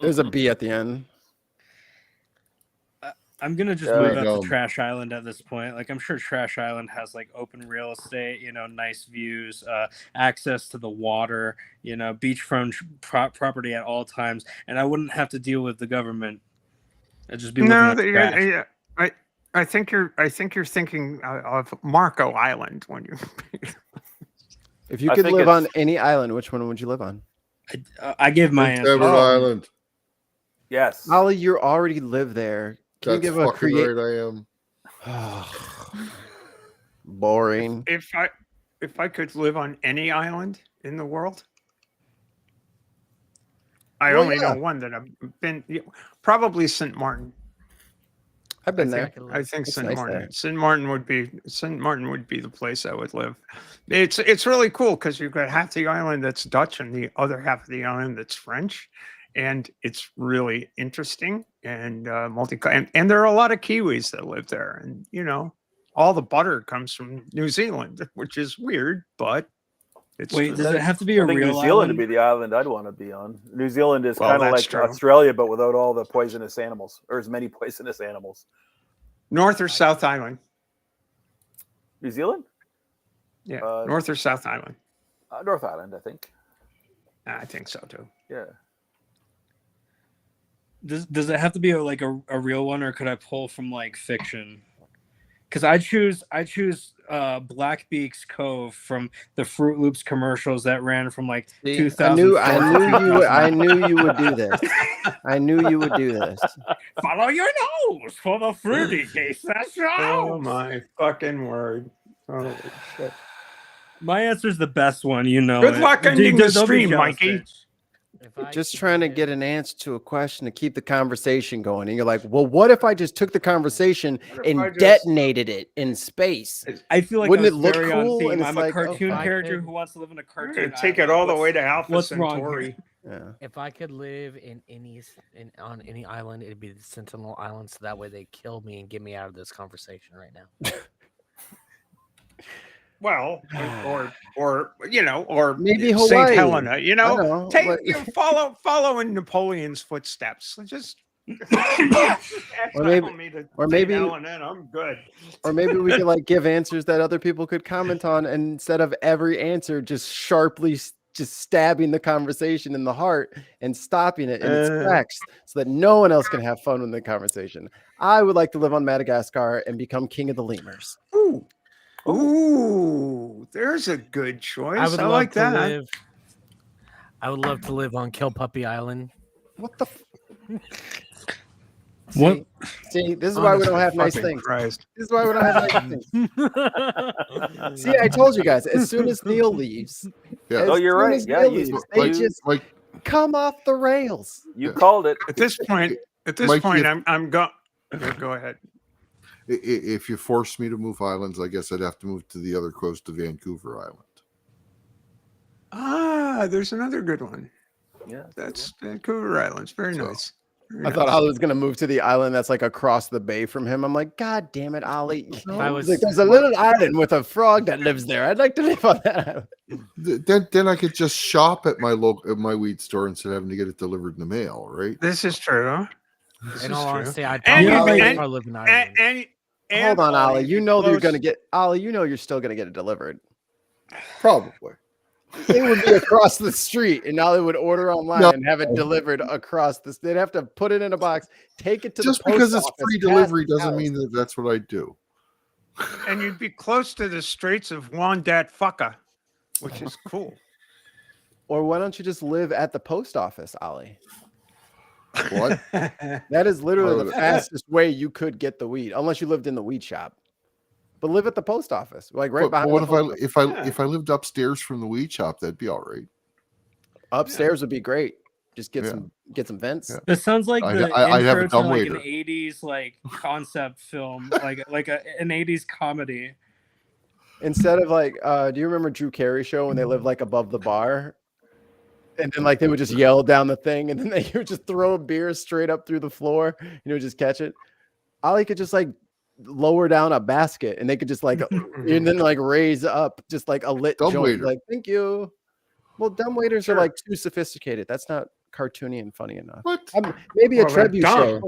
There's a B at the end. I'm gonna just move out to Trash Island at this point. Like, I'm sure Trash Island has like open real estate, nice views, access to the water, beachfront property at all times, and I wouldn't have to deal with the government. I'd just be I think you're thinking of Marco Island when you. If you could live on any island, which one would you live on? I give my answer. Edward Island. Yes. Ollie, you already live there. Can you give a right I am. Boring. If I could live on any island in the world, I Well, only yeah. know one that I've been. Probably St. Martin. I've been there. I think It's St. nice Martin. there. St. Martin would be the place I would live. It's really cool because you've got half the island that's Dutch and the other half of the island that's French, and it's really interesting and and there are a lot of Kiwis that live there, and all the butter comes from New Zealand, which is weird, but it's Wait, true. does it have to be I a think real New Zealand island? would be the island I'd want to be on. New Zealand is Well, kind of that's like true. Australia, but without all the poisonous animals, or as many poisonous animals. North or South Island? New Zealand? Yeah, North or South Island? North Island, I think. I think so too. Yeah. Does it have to be a real one, or could I pull from like fiction? Because I choose Blackbeak's Cove from the Fruit Loops commercials that ran from like 2004. I knew you would do this. I knew you would do this. Follow your nose for the fruity taste. That's Oh my fucking word! Holy shit! My answer's the best one. Good luck ending the stream, Mikey. Just trying to get an answer to a question to keep the conversation going. And you're like, well, what if I just took the conversation and detonated it in space? I feel like wouldn't I it was look very on cool? theme. And it's I'm like, a cartoon okay. character who wants to live in a cartoon. Take it all the way to Alpha What's wrong Centauri. Yeah. If I could live on any island, it'd be the Sentinel Island, so that way they kill me and get me out of this conversation right now. Well, or maybe Saint Hawaii. Helena. Follow in Napoleon's footsteps. Just or maybe I'm good. Or maybe we could like give answers that other people could comment on, and instead of every answer just sharply just stabbing the conversation in the heart and stopping it in its tracks so that no one else can have fun with the conversation. I would like to live on Madagascar and become king of the lemurs. Ooh, there's a good choice. I like that. I would love to live on Kill Puppy Island. What the? What? See, this is why we don't have nice things. Christ. This is why we don't have nice things. See, I told you guys. As soon as Neil leaves, you're right. Yeah, they just come off the rails. You called it. At this point, I'm go. Go ahead. If you force me to move islands, I guess I'd have to move to the other coast of Vancouver Island. There's another good one. Yeah, that's Vancouver Islands. Very nice. I thought I was going to move to the island that's like across the bay from him. I'm like, God damn it, Ollie. There's a little island with a frog that lives there. I'd like to live on that island. Then I could just shop at my weed store instead of having to get it delivered in the mail, right? This is true. In all honesty, I'd probably live in Ireland. Hold on, Ollie. You know you're going to get Ollie. You know you're still going to get it delivered. Probably. It would be across the street, and now they would order online and have it delivered across this. They'd have to put it in a box, take it to just the post because it's office, free delivery pass doesn't mean that that's what I do. And you'd be close to the Straits of Juan Dat Fucka, which is cool. Or why don't you just live at the post office, Ollie? What? That is literally the fastest way you could get the weed, unless you lived in the weed shop. But live at the post office, like right behind. But what if I lived upstairs from the weed shop? That'd be all right. Upstairs would be great. Just get some vents. Yeah. This sounds like the I'd have intro a to dumb like waiter. an 80s like concept film, like an 80s comedy. Instead of like, do you remember Drew Carey show when they lived like above the bar? And then like they would just yell down the thing, and then they would just throw a beer straight up through the floor, and you would just catch it. Ollie could just like lower down a basket, and they could just like and then like raise up just like a lit Dumb joint. waiter. Like, thank you. Well, dumb waiters are like too sophisticated. That's not cartoony and funny enough. What? Maybe a trebuchet.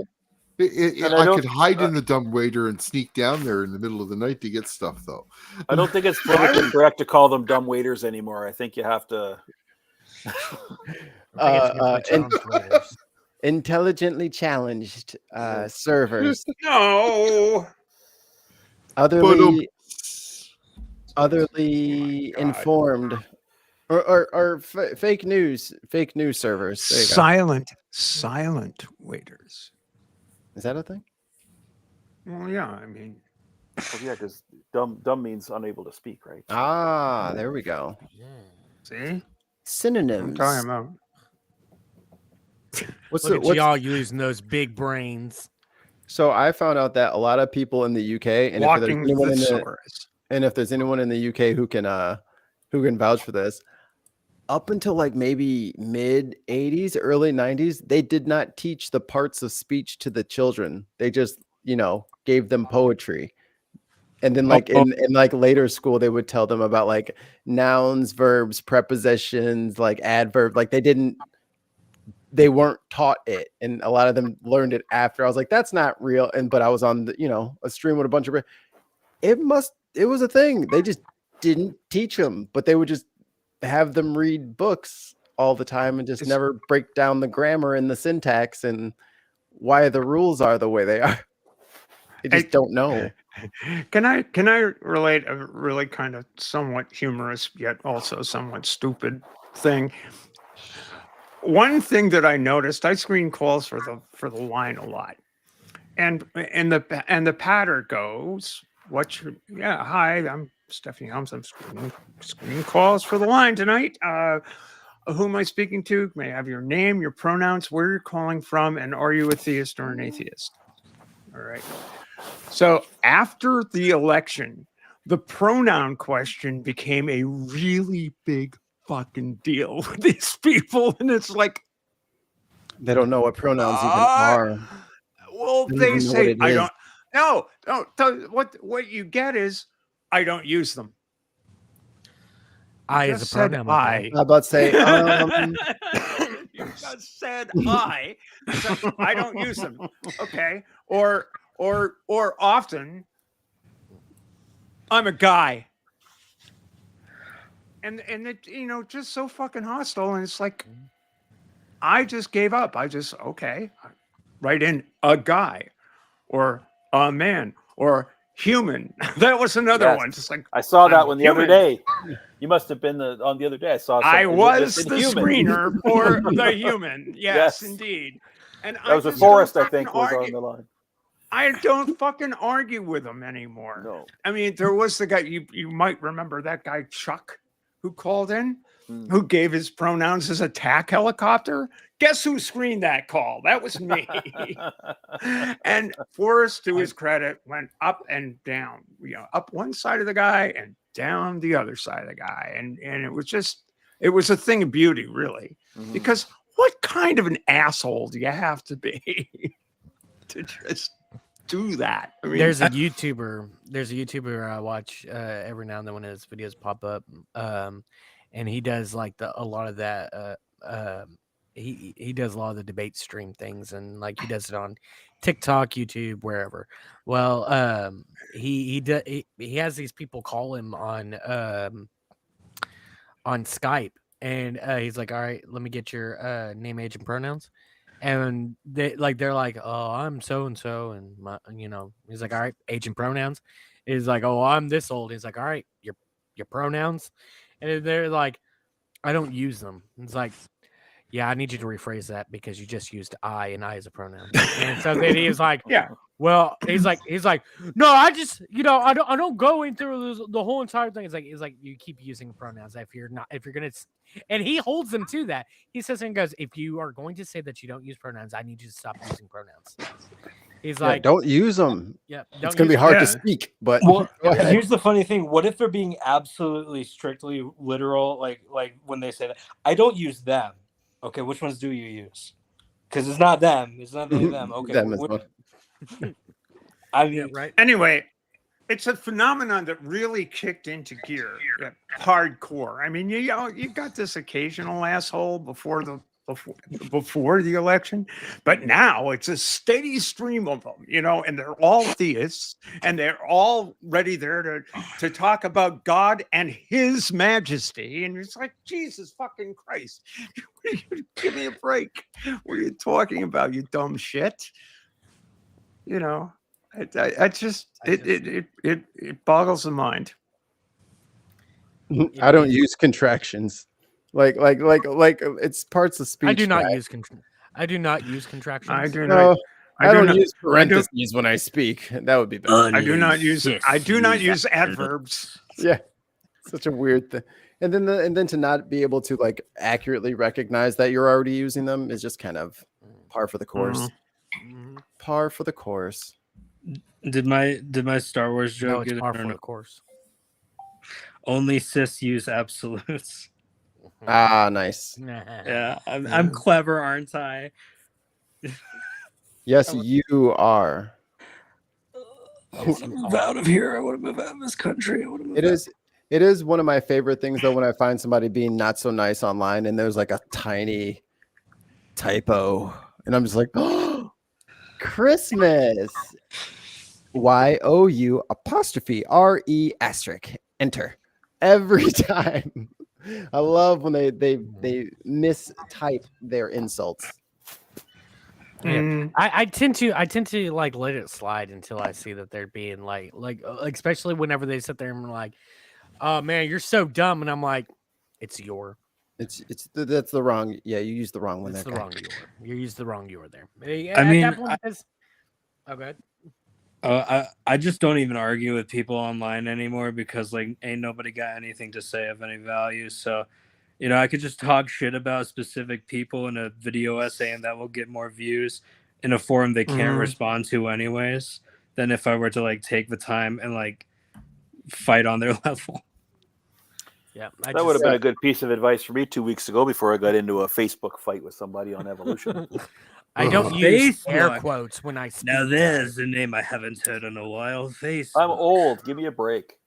I could hide in the dumb waiter and sneak down there in the middle of the night to get stuff, though. I don't think it's politically correct to call them dumb waiters anymore. I think you have to. Intelligently challenged servers. No. Otherly informed or fake news servers. There you go. Silent waiters. Is that a thing? Well, yeah. I mean, Well, yeah, because dumb means unable to speak, right? Ah, there we go. see, Synonyms. I'm talking about. Look at y'all using those big brains. So I found out that a lot of people in the UK, and if there's anyone in the UK who can vouch for this, up until like maybe mid 80s, early 90s, they did not teach the parts of speech to the children. They just, gave them poetry. And then like in like later school, they would tell them about like nouns, verbs, prepositions, like adverb. Like they weren't taught it. And a lot of them learned it after. I was like, that's not real. But I was on a stream with a bunch of, it was a thing. They just didn't teach them, but they would just have them read books all the time and just never break down the grammar and the syntax and why the rules are the way they are. They just don't know. Can I relate a really kind of somewhat humorous yet also somewhat stupid thing? One thing that I noticed, I screen calls for the line a lot, and the patter goes, hi, I'm Stephanie Helms. I'm screening calls for the line tonight. Who am I speaking to? May I have your name, your pronouns, where you're calling from, and are you a theist or an atheist? All right. So after the election, the pronoun question became a really big fucking deal with these people, and it's like they don't know what pronouns even are. Well, they say I don't. No. What you get is I don't use them. I is a pronoun. I'm about to say. You just said I. So I don't use them. Okay. Or often I'm a guy. And it, just so fucking hostile. And it's like, I just gave up. Write in a guy or a man or human. That was another one. Just like I saw that one the other day. You must have been on the other day. I was the screener for the human. Yes, indeed. And that was a Forrest, I think, was on the line. I don't fucking argue with them anymore. No. I mean, there was the guy, you might remember that guy, Chuck, who called in, who gave his pronouns as attack helicopter. Guess who screened that call? That was me. And Forrest, to his credit, went up and down, up one side of the guy and down the other side of the guy. And it was a thing of beauty, really, because what kind of an asshole do you have to be to just do that? I mean, there's a YouTuber I watch every now and then when his videos pop up, and he does like a lot of that. He does a lot of the debate stream things, and like he does it on TikTok, YouTube, wherever. Well, he has these people call him on Skype, and he's like, all right, let me get your name, age, and pronouns. And they're like, oh, I'm so and so, and he's like, all right, age and pronouns. He's like, oh, I'm this old. He's like, all right, your pronouns. And they're like, I don't use them. It's like, yeah, I need you to rephrase that because you just used I, and I is a pronoun. And so then he was like, yeah. Well, he's like, no, I just, I don't go into the whole entire thing. It's like you keep using pronouns if you're gonna, and he holds them to that. He says and goes, if you are going to say that you don't use pronouns, I need you to stop using pronouns. He's like, don't use them. Yeah, it's gonna be hard to speak. But here's the funny thing: what if they're being absolutely strictly literal, like when they say that I don't use them? Okay, which ones do you use? Because it's not them. It's not them. Okay. Them I mean, right. Anyway, it's a phenomenon that really kicked into gear, hardcore. I mean, you got this occasional asshole before the election, but now it's a steady stream of them, and they're all theists, and they're all ready there to talk about God and His Majesty, and it's like, Jesus fucking Christ, give me a break. What are you talking about, you dumb shit? It boggles the mind. I don't use contractions. Like it's parts of speech. I do not use contractions. I do not. I don't use parentheses when I speak. That would be better. I do not use adverbs. Yeah, such a weird thing. And then to not be able to like accurately recognize that you're already using them is just kind of par for the course. Par for the course. Did my Star Wars joke No, it's get par it or for no? the course. Only cis use absolutes. Ah, nice. Yeah, I'm clever, aren't I? Yes, you are. I want to move out of here. I want to move out of this country. It is one of my favorite things though when I find somebody being not so nice online and there's like a tiny typo and I'm just like, oh, Christmas. YOU''RE*. Enter every time. I love when they mistype their insults. Yeah. I tend to like let it slide until I see that they're being like especially whenever they sit there and like, oh man, you're so dumb, and I'm like, it's your. That's the wrong. Yeah, you used the wrong one. That's the wrong your. You used the wrong your there. I mean, that point, oh, go ahead. I just don't even argue with people online anymore because like ain't nobody got anything to say of any value. So, I could just talk shit about specific people in a video essay and that will get more views in a forum they can't respond to anyways than if I were to like take the time and like fight on their level. Yeah, that would have been a good piece of advice for me 2 weeks ago before I got into a Facebook fight with somebody on evolution. I don't use air quotes when I speak. Now there's a name I haven't heard in a while. Facebook. I'm old. Give me a break.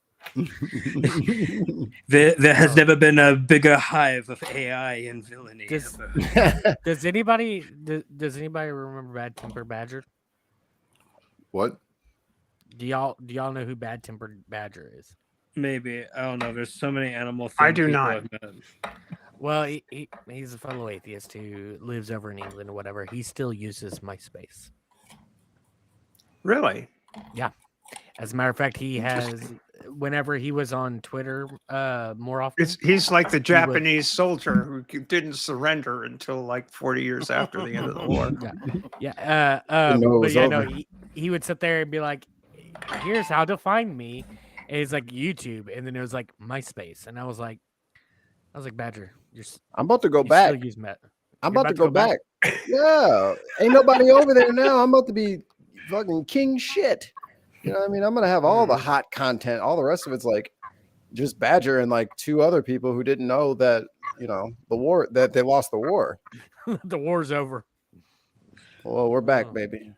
There has never been a bigger hive of AI and villainy. Does anybody remember Bad Tempered Badger? What? Do y'all know who Bad Tempered Badger is? Maybe. I don't know. There's so many animal things. I do not. Well, he's a fellow atheist who lives over in England or whatever. He still uses MySpace. Really? Yeah. As a matter of fact, he has, whenever he was on Twitter more often. He's like the Japanese soldier who didn't surrender until like 40 years after the end of the war. He would sit there and be like, here's how to find me. And it's like YouTube. And then it was like MySpace. And I was like, Badger, I'm about to go back. I'm about to go back. Yeah. Ain't nobody over there now. I'm about to be fucking king shit. You know what I mean? I'm going to have all the hot content. All the rest of it's like just Badger and like two other people who didn't know that, the war, that they lost the war. The war's over. Well, we're back, baby.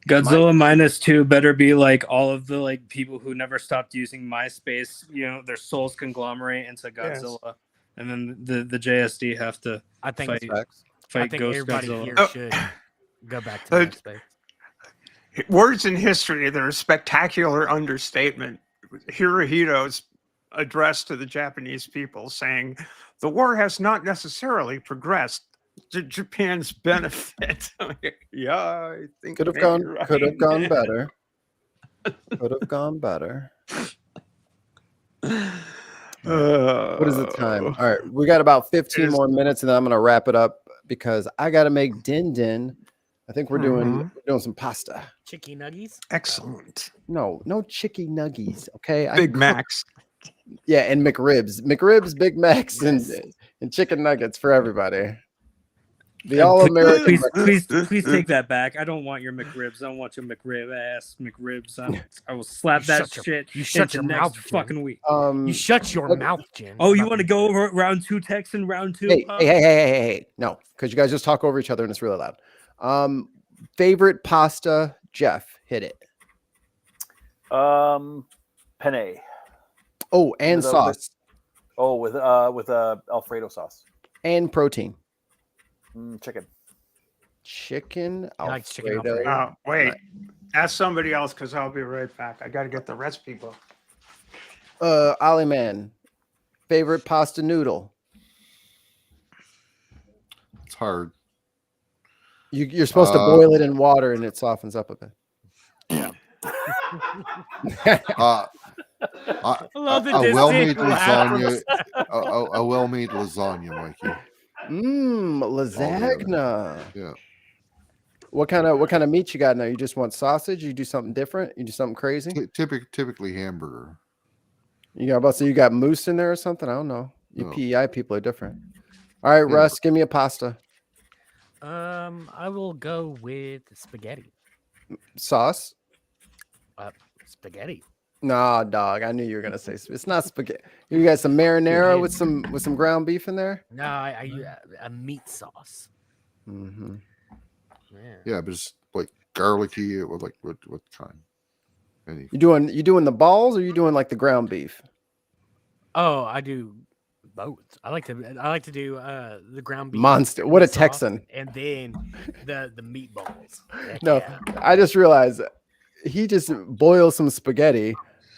Godzilla -2 better be like all of the like people who never stopped using MySpace, their souls conglomerate into Godzilla. And then the JSD have to fight Ghost everybody Godzilla. Here should go back to MySpace. Words in history, they're a spectacular understatement. Hirohito's address to the Japanese people saying, the war has not necessarily progressed to Japan's benefit. Yeah, I think could have gone better. Could have gone better. What is the time? All right, we got about 15 more minutes, and then I'm gonna wrap it up because I gotta make din. I think we're doing some pasta. Chicky nuggies. Excellent. No chicky nuggies. Okay. Big Macs. Yeah, and McRibs, Big Macs, and chicken nuggets for everybody. The all-American. Please take that back. I don't want your McRibs. I don't want your McRib ass McRibs. I will slap that shit. You shut your mouth fucking week. You shut your mouth, Jen. Oh, you want to go over round 2 text and round 2? Hey. No, because you guys just talk over each other and it's really loud. Favorite pasta, Jeff, hit it. Penne. Oh, and sauce. With Alfredo sauce. And protein. Chicken. Alfredo. Oh, wait. Ask somebody else because I'll be right back. I got to get the recipe book. Ollie Man, favorite pasta noodle. It's hard. You're supposed to boil it in water and it softens up a bit. Yeah. I love a well-made lasagna. A well-made lasagna, Mikey. Lasagna. Yeah. What kind of meat you got now? You just want sausage? You do something different? You do something crazy? Typically hamburger. You got about so you got moose in there or something? I don't know. You No. PEI people are different. All right, Yeah. Russ, give me a pasta I will go with spaghetti. sauce. Spaghetti. Nah, dog. I knew you were gonna say it's not spaghetti. You got some marinara with some ground beef in there. No, I use a meat sauce. Mm-hmm. Yeah, but it's like garlicky. What kind? Any? You doing the balls or you doing like the ground beef? Oh, I do both. I like to do the ground beef. Monster. What a sauce, Texan. And then the meatballs. Heck No, yeah. I just realized he just boils some spaghetti,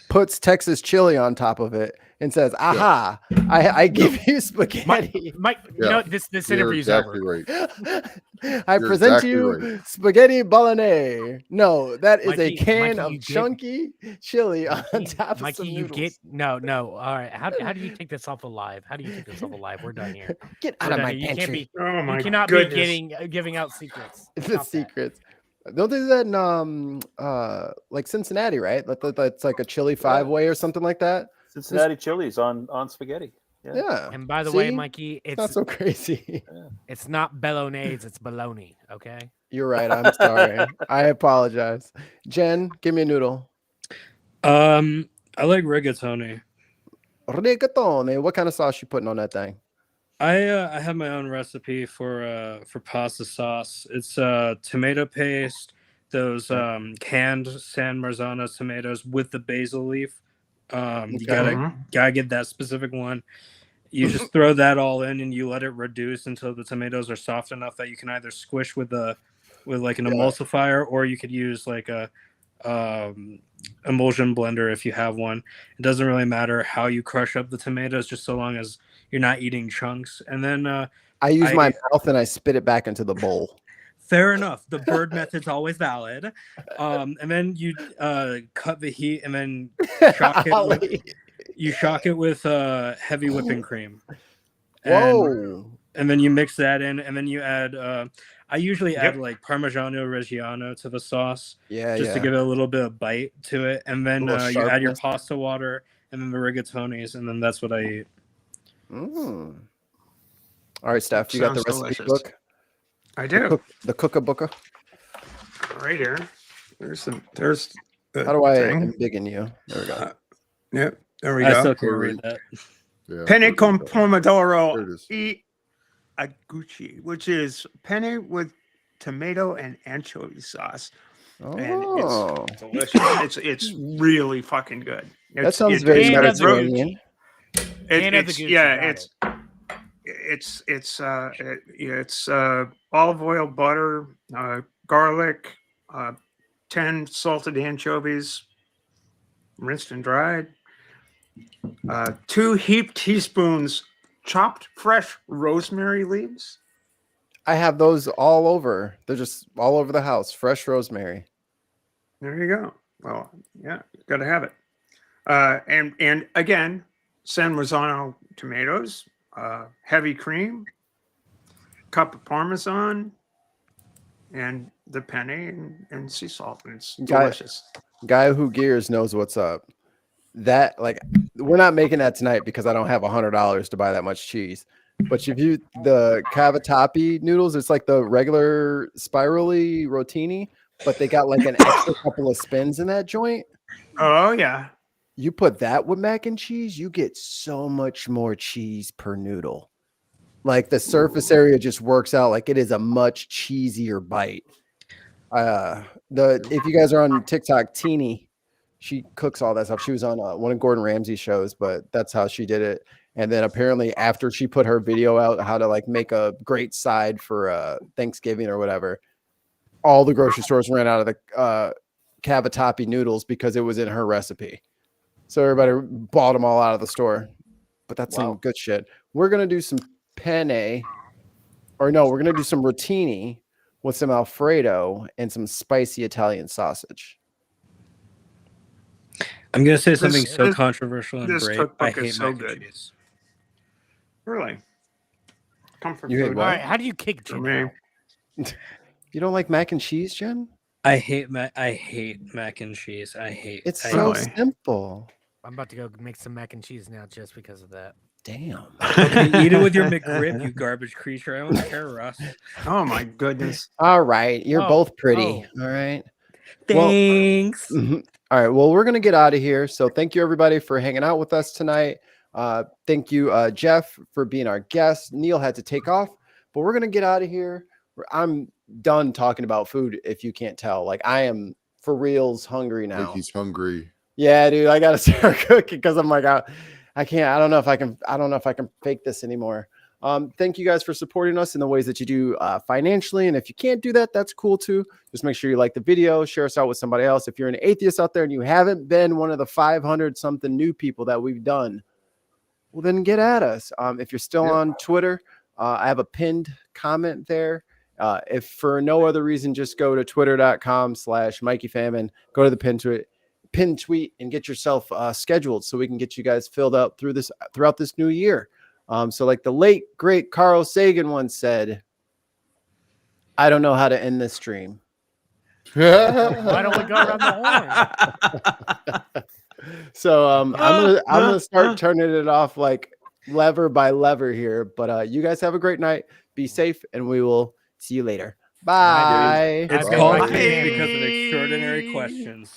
puts Texas chili on top of it, and says, "Aha! I give you spaghetti." Mike, you know this You're interview's exactly over. right. I You're present exactly you right. spaghetti bolognese. No, that is a Mikey, can Mikey, of you get- chunky chili on top of Mikey, some you noodles. get no. All right. How do you take this off alive? How do you take this off alive? We're done here. Get We're out of done my here. You can't pantry. be. Oh my You cannot goodness. be giving out secrets. The Stop that. secrets. Don't they do that in like Cincinnati, right? That's like a chili 5-way or something like that. Cincinnati chilies on spaghetti. Yeah. And by the way, See? Mikey, It's not so crazy. it's not bolognese, it's bologna. Okay. You're right. I'm sorry. I apologize. Jen, give me a noodle. I like rigatoni. Rigatone. What kind of sauce you putting on that thing? I have my own recipe for pasta sauce. It's tomato paste, those canned San Marzano tomatoes with the basil leaf. You gotta get that specific one. You just throw that all in and you let it reduce until the tomatoes are soft enough that you can either squish with like an emulsifier, or you could use like a emulsion blender if you have one. It doesn't really matter how you crush up the tomatoes, just so long as you're not eating chunks. And then I use my mouth and I spit it back into the bowl. Fair enough. The bird method's always valid. And then you cut the heat and then shock it with heavy whipping cream. Whoa. And then you mix that in, and then you add I usually add like Parmigiano Reggiano to the sauce, just to give it a little bit of bite to it. And then you add your pasta water and then the rigatonis, and then that's what I eat. All right, Steph, you got the recipe book? I do. The cookabooka? Right here. There's How do I embiggen you? There we go. Yep. There we I go. still can't read that. Penne con pomodoro e aguchi, which is penne with tomato and anchovy sauce. And it's delicious. It's really fucking good. That sounds very Mediterranean. It's olive oil, butter, garlic, 10 salted anchovies, rinsed and dried, 2 heaped teaspoons chopped fresh rosemary leaves. I have those all over. They're just all over the house. Fresh rosemary. There you go. Well, yeah, got to have it. And again, San Marzano tomatoes, heavy cream, cup of Parmesan, and the penne and sea salt. And it's delicious. Guy who gears knows what's up. That, like, we're not making that tonight because I don't have $100 to buy that much cheese. But if you the cavatappi noodles, it's like the regular spirally rotini, but they got like an extra couple of spins in that joint. Oh yeah. You put that with mac and cheese, you get so much more cheese per noodle. Like the surface area just works out like it is a much cheesier bite. If you guys are on TikTok, Teeny, she cooks all that stuff. She was on one of Gordon Ramsay's shows, but that's how she did it. And then apparently after she put her video out how to like make a great side for Thanksgiving or whatever, all the grocery stores ran out of the cavatappi noodles because it was in her recipe. So everybody bought them all out of the store. But that's some good shit. We're going to do some penne, or no, we're going to do some rotini with some Alfredo and some spicy Italian sausage. I'm going to say something so controversial and this great. cookbook I hate is so mac and good. cheese. Really? Comfort You hate food. what? All right, how do you kick For Jen? me. You don't like mac and cheese, Jen? I hate mac and cheese. It's I so hate- simple. I'm about to go make some mac and cheese now just because of that. Damn. Okay, eat it with your McRib, you garbage creature. I don't care, Russ. Oh my goodness. All right. You're both pretty. All right. Thanks. Well, all right. Well, we're going to get out of here. So thank you, everybody, for hanging out with us tonight. Thank you, Jeff, for being our guest. Neil had to take off, but we're going to get out of here. I'm done talking about food, if you can't tell. Like, I am for reals hungry now. He's hungry. Yeah, dude. I got to start cooking because I'm like, I can't. I don't know if I can fake this anymore. Thank you guys for supporting us in the ways that you do financially. And if you can't do that, that's cool too. Just make sure you like the video, share us out with somebody else. If you're an atheist out there and you haven't been one of the 500 something new people that we've done, well, then get at us. If you're still on Twitter, I have a pinned comment there. If for no other reason, just go to twitter.com/MikeyFamine, go to the pin tweet and get yourself scheduled so we can get you guys filled up throughout this new year. So like the late great Carl Sagan once said, I don't know how to end this stream. Why don't we go around the horn? So I'm gonna start turning it off like lever by lever here. But you guys have a great night. Be safe, and we will see you later. Bye. It's called because of extraordinary questions.